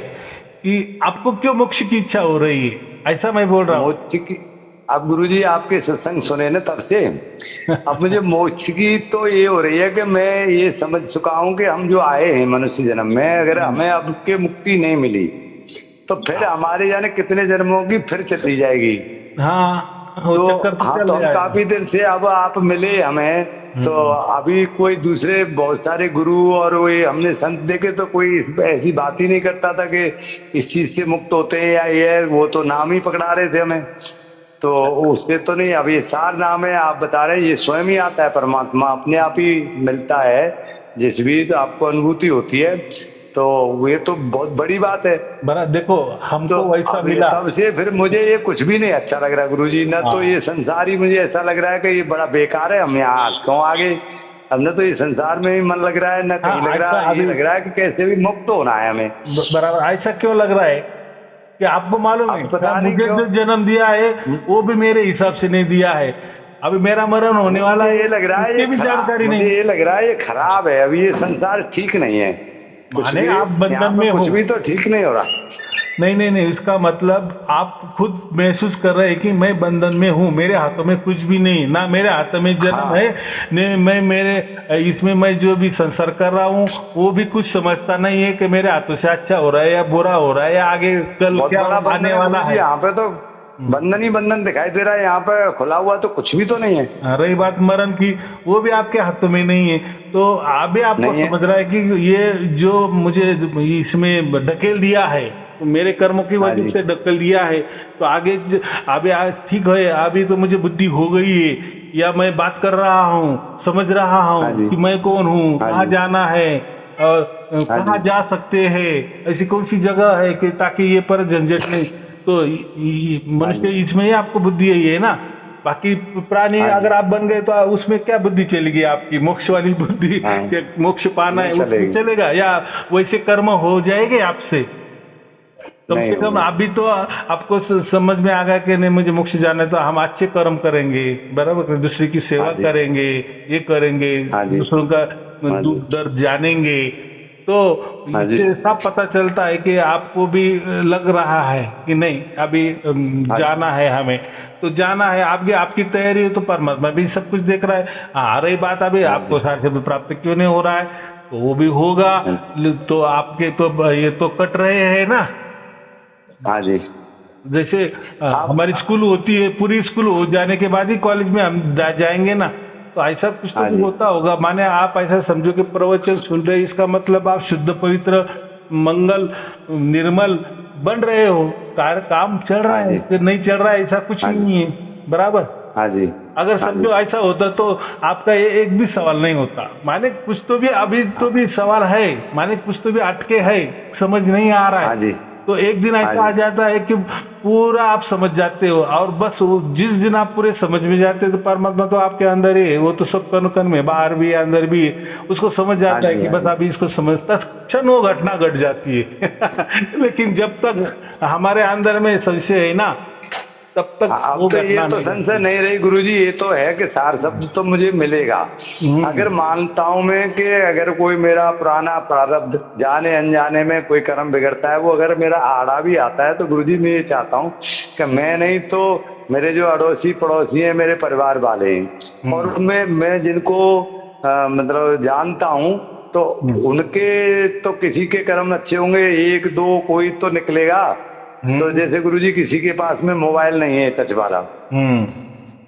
कि आपको क्यों मोक्ष की इच्छा हो रही है, ऐसा मैं बोल रहा हूँ। मोक्ष की, अब गुरुजी आपके सत्संग सुने ना तब से अब मुझे मोक्ष की तो ये हो रही है कि मैं ये समझ चुका हूँ कि हम जो आए हैं मनुष्य जन्म में, अगर हमें अब के मुक्ति नहीं मिली तो फिर हमारे जाने कितने जन्मों की फिर चली जाएगी। तो हम काफी दिन से अब आप मिले हमें, तो अभी कोई दूसरे बहुत सारे गुरु और वही हमने संत देखे तो कोई ऐसी बात ही नहीं करता था कि इस चीज से मुक्त होते हैं या ये वो, तो नाम ही पकड़ा रहे थे हमें, तो उससे तो नहीं। अब ये सार नाम है, आप बता रहे हैं, ये स्वयं ही आता है, परमात्मा अपने आप ही मिलता है, जिस भी तो आपको अनुभूति होती है, तो ये तो बहुत बड़ी बात है। बड़ा देखो हमको तो वैसा मिला तब से फिर मुझे ये कुछ भी नहीं अच्छा लग रहा गुरुजी, न तो ये संसार ही मुझे ऐसा लग रहा है कि ये बड़ा बेकार है, हम यहाँ क्यों आगे, अब न तो ये संसार में ही मन लग रहा है, न कहीं लग रहा है, ये लग रहा है कि कैसे भी मुक्त होना है हमें। बराबर, ऐसा क्यों लग रहा है कि आपको मालूम है मुझे जो जन्म दिया है वो भी मेरे हिसाब से नहीं दिया है, अभी मेरा मरण होने वाला है, ये लग रहा है, ये भी जानकारी नहीं, ये लग रहा है ये खराब है, अभी ये संसार ठीक नहीं है, माने आप बंधन में हो, कुछ भी तो ठीक नहीं हो रहा। नहीं, इसका मतलब आप खुद महसूस कर रहे हैं कि मैं बंधन में हूँ, मेरे हाथों में कुछ भी नहीं, ना मेरे हाथों में जन्म है, नहीं मैं मेरे इसमें मैं जो भी संसार कर रहा हूँ वो भी कुछ समझता नहीं है कि मेरे हाथों से अच्छा हो रहा है या बुरा हो रहा है या आगे कल क्या आने वाला है। यहाँ पे तो बंधन ही बंधन दिखाई दे रहा है, यहाँ पे खुला हुआ तो कुछ भी तो नहीं है। रही बात मरण की, वो भी आपके हाथों में नहीं है, तो अभी आपको समझ रहा है कि ये जो मुझे इसमें ढकेल दिया है, तो मेरे कर्मों की वजह से ढकेल दिया है, तो आगे अभी ठीक है, अभी तो मुझे बुद्धि हो गई है, या मैं बात कर रहा हूँ, समझ रहा हूँ कि मैं कौन हूँ, कहाँ जाना है, कहाँ जा सकते हैं, ऐसी कौन सी जगह है कि ताकि ये पर झंझट नहीं। तो मनुष्य इसमें ही आपको बुद्धि है ना, बाकी प्राणी अगर आप बन गए तो उसमें क्या बुद्धि चलेगी आपकी, मोक्ष वाली बुद्धि, मोक्ष पाना है उसमें चलेगा, या वैसे कर्म हो जाएंगे आपसे। कम से कम अभी तो आपको समझ में आ गया कि नहीं मुझे मोक्ष जाना है, तो हम अच्छे कर्म करेंगे, बराबर, दूसरे की सेवा करेंगे, ये करेंगे, दूसरों का दुख दर्द जानेंगे, तो इससे सब पता चलता है कि आपको भी लग रहा है कि नहीं अभी जाना है हमें, तो जाना है, आपकी तैयारी है, तो परमात्मा भी सब कुछ देख रहा है। आ रही बात अभी आपको साक्षात प्राप्त क्यों नहीं हो रहा है, तो वो भी होगा, तो आपके तो ये तो कट रहे हैं ना। हाँ जी, जैसे हमारी स्कूल होती है, पूरी स्कूल हो जाने के बाद ही कॉलेज में हम जाएंगे ना, तो ऐसा कुछ तो होता होगा। माने आप ऐसा समझो कि प्रवचन सुन रहे, इसका मतलब आप शुद्ध पवित्र मंगल निर्मल बन रहे हो, काम चल रहा है, फिर नहीं चल रहा है ऐसा कुछ नहीं है, बराबर। हाँ जी, अगर समझो ऐसा होता तो आपका एक भी सवाल नहीं होता, माने कुछ तो भी अभी तो भी सवाल है, माने कुछ तो भी अटके है, समझ नहीं आ रहा है, तो एक दिन ऐसा आ जाता है कि पूरा आप समझ जाते हो, और बस जिस दिन आप पूरे समझ में जाते हो तो परमात्मा तो आपके अंदर ही है, वो तो सब कण कण में, बाहर भी अंदर भी, उसको समझ जाता है कि बस अभी इसको समझता, क्षण वो घटना घट जाती है। लेकिन जब तक हमारे अंदर में संशय है ना, तब तक अब तो ये तो संशय नहीं रही गुरुजी, ये तो है कि सार शब्द तो मुझे मिलेगा। अगर मानता हूँ मैं कि अगर कोई मेरा पुराना प्रारब्ध जाने अनजाने में कोई कर्म बिगड़ता है, वो अगर मेरा आड़ा भी आता है, तो गुरुजी मैं ये चाहता हूँ कि मैं नहीं तो मेरे जो अड़ोसी पड़ोसी हैं, मेरे परिवार वाले हैं, और उनमें मैं जिनको मतलब जानता हूँ, तो उनके तो किसी के कर्म अच्छे होंगे, एक दो कोई तो निकलेगा। तो जैसे गुरुजी किसी के पास में मोबाइल नहीं है टच वाला,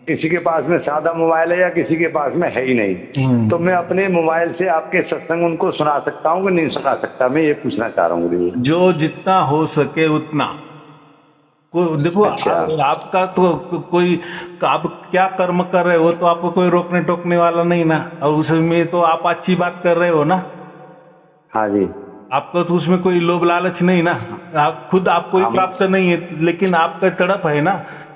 किसी के पास में सादा मोबाइल है या किसी के पास में है ही नहीं, तो मैं अपने मोबाइल से आपके सत्संग उनको सुना सकता हूँ कि नहीं सुना सकता? मैं ये पूछना चाह रहा हूँ गुरुजी। जो जितना हो सके उतना। देखो अच्छा। आपका तो कोई, आप क्या कर्म कर रहे हो तो आपको कोई रोकने टोकने वाला नहीं ना, और उसमें तो आप अच्छी बात कर रहे हो ना। हाँ जी। आपको तो उसमें कोई लोभ लालच नहीं ना, आप खुद आपको ही प्राप्त नहीं है, लेकिन आपका तड़प है ना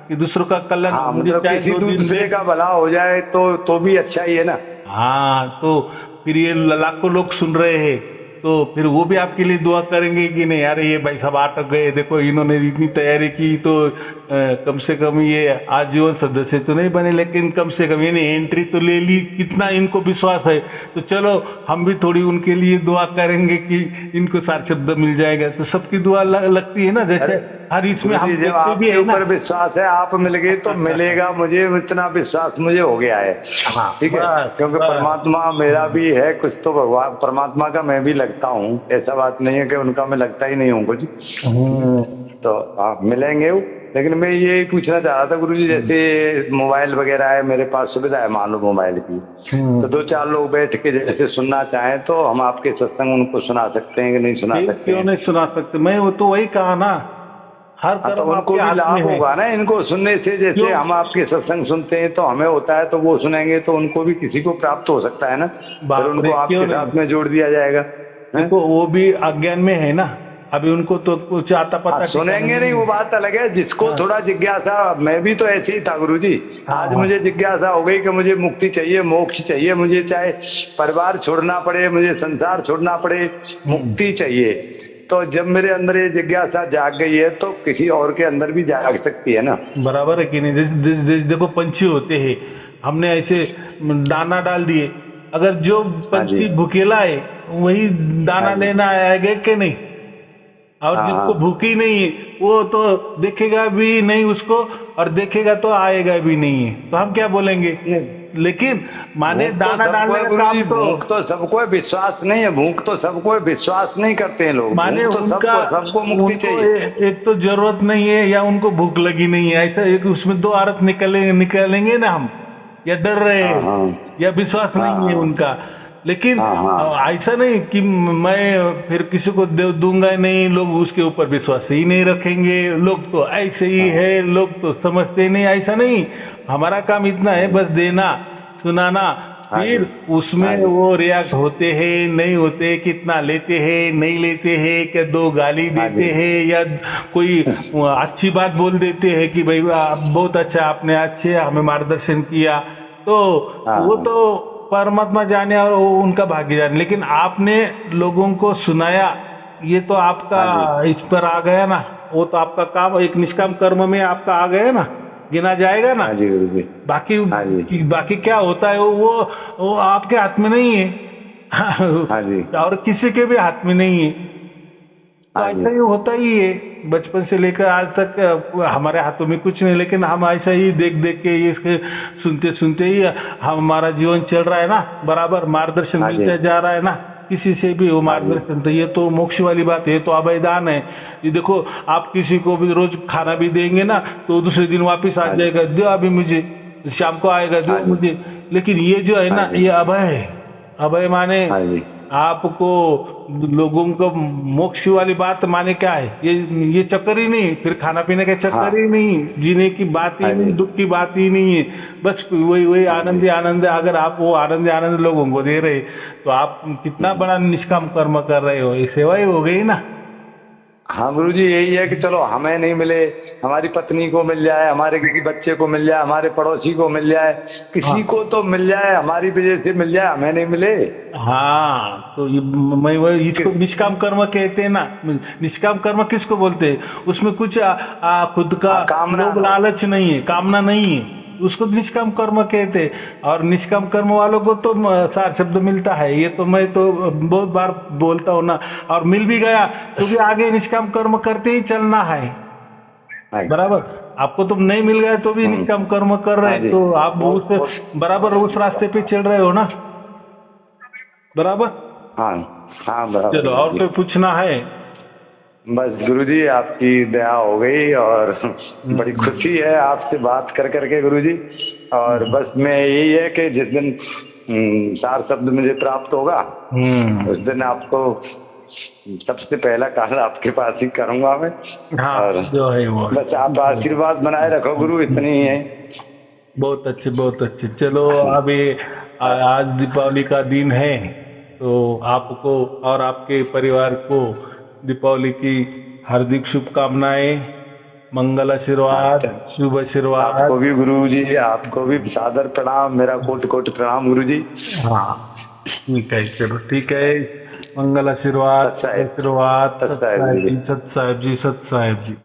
कि दूसरों का कल्याण। हाँ, मतलब किसी दूसरे का भला हो जाए तो भी अच्छा ही है ना। हाँ, तो फिर ये लाखों लोग सुन रहे हैं, तो फिर वो भी आपके लिए दुआ करेंगे कि नहीं यार ये भाई सब अटक गए, देखो इन्होंने इतनी तैयारी की, तो कम से कम ये आजीवन सदस्य तो नहीं बने, लेकिन कम से कम इन्हें एंट्री तो ले ली, कितना इनको विश्वास है, तो चलो हम भी थोड़ी उनके लिए दुआ करेंगे कि इनको सार शब्द मिल जाएगा। तो सबकी दुआ लगती है ना, जैसे हर इसमें हम जब आपके ऊपर विश्वास है, आप मिल गए तो मिलेगा, मुझे इतना विश्वास मुझे हो गया है। ठीक है, क्योंकि परमात्मा मेरा भी है कुछ, तो भगवान परमात्मा का मैं भी लगता हूँ, ऐसा बात नहीं है कि उनका मैं लगता ही नहीं हूँ कुछ। तो आप मिलेंगे। लेकिन मैं ये पूछना चाह रहा था गुरुजी, जैसे मोबाइल वगैरह है, मेरे पास सुविधा है मान लो मोबाइल की, तो दो चार लोग बैठ के जैसे सुनना चाहें तो हम आपके सत्संग उनको सुना सकते हैं कि नहीं सुना सकते? क्यों नहीं सुना सकते? मैं वो तो वही कहा ना, हर तो उनको भी लाभ होगा ना इनको सुनने से। जैसे हम आपके सत्संग सुनते हैं तो हमें होता है, तो वो सुनेंगे तो उनको भी किसी को प्राप्त हो सकता है ना, और उनको आपके साथ में जोड़ दिया जाएगा। देखो वो भी अज्ञान में है ना, अभी उनको तो कुछ आता पता सुनेंगे नहीं, वो बात अलग है। जिसको थोड़ा जिज्ञासा, मैं भी तो ऐसे ही था गुरुजी, आज मुझे जिज्ञासा हो गई कि मुझे मुक्ति चाहिए, मोक्ष चाहिए, मुझे चाहे परिवार छोड़ना पड़े, मुझे संसार छोड़ना पड़े, मुक्ति चाहिए। तो जब मेरे अंदर ये जिज्ञासा जाग गई है तो किसी और के अंदर भी जाग सकती है ना। बराबर है कि नहीं? देखो पंछी होते हैं, हमने ऐसे दाना डाल दिए, अगर जो पंछी भूखेला है वही दाना लेना आएगा कि नहीं? और जिसको भूखी नहीं है वो तो देखेगा भी नहीं उसको, और देखेगा तो आएगा भी नहीं है, तो हम क्या बोलेंगे? लेकिन माने दाना डालने का काम तो भूख तो सबको है, विश्वास नहीं है। भूख तो सबको है, विश्वास नहीं करते हैं लोग। माने तो सबको मुक्ति चाहिए। एक तो जरूरत नहीं है या उनको भूख लगी नहीं है, ऐसा एक उसमें दो अर्थ निकालेंगे ना हम, या डर रहे हैं या विश्वास नहीं है उनका। लेकिन ऐसा नहीं कि मैं फिर किसी को दूंगा नहीं, लोग उसके ऊपर विश्वास ही नहीं रखेंगे, लोग तो ऐसे ही है, लोग तो समझते नहीं, ऐसा नहीं। हमारा काम इतना है बस देना, सुनाना, फिर उसमें वो रिएक्ट होते हैं नहीं होते, कितना लेते हैं नहीं लेते हैं, क्या दो गाली देते हैं या कोई अच्छी बात बोल देते हैं कि भाई बहुत अच्छा, आपने अच्छे हमें मार्गदर्शन किया, तो वो तो परमात्मा जाने और उनका भाग्य जाने। लेकिन आपने लोगों को सुनाया, ये तो आपका इस पर आ गया ना, वो तो आपका काम एक निष्काम कर्म में आपका आ गया ना, गिना जाएगा ना। बाकी क्या होता है वो आपके हाथ में नहीं है और किसी के भी हाथ में नहीं है। तो ऐसा ही होता ही है, बचपन से लेकर आज तक हमारे हाथों में कुछ नहीं, लेकिन हम ऐसा ही देख देख के इसके सुनते सुनते ही हमारा जीवन चल रहा है ना, बराबर मार्गदर्शन मिलता जा रहा है ना, किसी से भी वो मार्गदर्शन। तो ये तो मोक्ष वाली बात है, ये तो अभयदान है। ये देखो आप किसी को भी रोज खाना भी देंगे ना, तो दूसरे दिन वापिस आ जाएगा, दो अभी मुझे, शाम को आएगा दो मुझे। लेकिन ये जो है ना, ये अभय है। अभय माने आपको लोगों को मोक्ष वाली बात माने क्या है, ये चक्कर ही नहीं, फिर खाना पीने का चक्कर ही नहीं, जीने की बात ही नहीं, दुख की बात ही नहीं है, बस वही आनंद आनंद। अगर आप वो आनंद लोगों को दे रहे तो आप कितना बड़ा निष्काम कर्म कर रहे हो, ये सेवा ही हो गई ना। हाँ गुरुजी, यही है कि चलो हमें नहीं मिले, हमारी पत्नी को मिल जाए, हमारे किसी बच्चे को मिल जाए, हमारे पड़ोसी को मिल जाए, किसी को तो मिल जाए, हमारी वजह से मिल जाए, हमें नहीं मिले। हाँ, तो मैं वही इसको निष्काम कर्म कहते हैं ना। निष्काम कर्म किसको बोलते हैं? उसमें कुछ खुद का लोभ लालच नहीं है, कामना नहीं है, उसको निष्काम कर्म कहते। और निष्काम कर्म वालों को तो सार शब्द मिलता है, ये तो मैं तो बहुत बार बोलता हूँ ना, और मिल भी गया तो भी आगे निष्काम कर्म करते ही चलना है, बराबर। आपको तो नहीं मिल गया तो भी निष्काम कर्म कर रहे हैं, तो आप उस बराबर उस रास्ते पे चल रहे हो ना, बराबर। हाँ हाँ बराबर चलो, और कोई पूछना है? बस गुरुजी आपकी दया हो गई और बड़ी खुशी है आपसे बात कर करके गुरुजी। और बस मैं यही है कि जिस दिन सार शब्द मुझे प्राप्त होगा उस दिन आपको सबसे पहला कॉल आपके पास ही करूंगा मैं। हाँ, और जो है वो। बस आप आशीर्वाद बनाए रखो गुरु, इतनी ही है। बहुत अच्छे, बहुत अच्छे। चलो, अभी आज दीपावली का दिन है, तो आपको और आपके परिवार को दीपावली की हार्दिक शुभकामनाएं, मंगल आशीर्वाद, शुभ आशीर्वाद। आपको भी गुरुजी, आपको भी सादर प्रणाम, मेरा कोटि कोटि प्रणाम गुरुजी। हाँ, ठीक है, चलो ठीक है। मंगल आशीर्वाद, सत साहिब। आशीर्वाद, सत साहिब जी। सत साहिब जी, सत साहिब जी।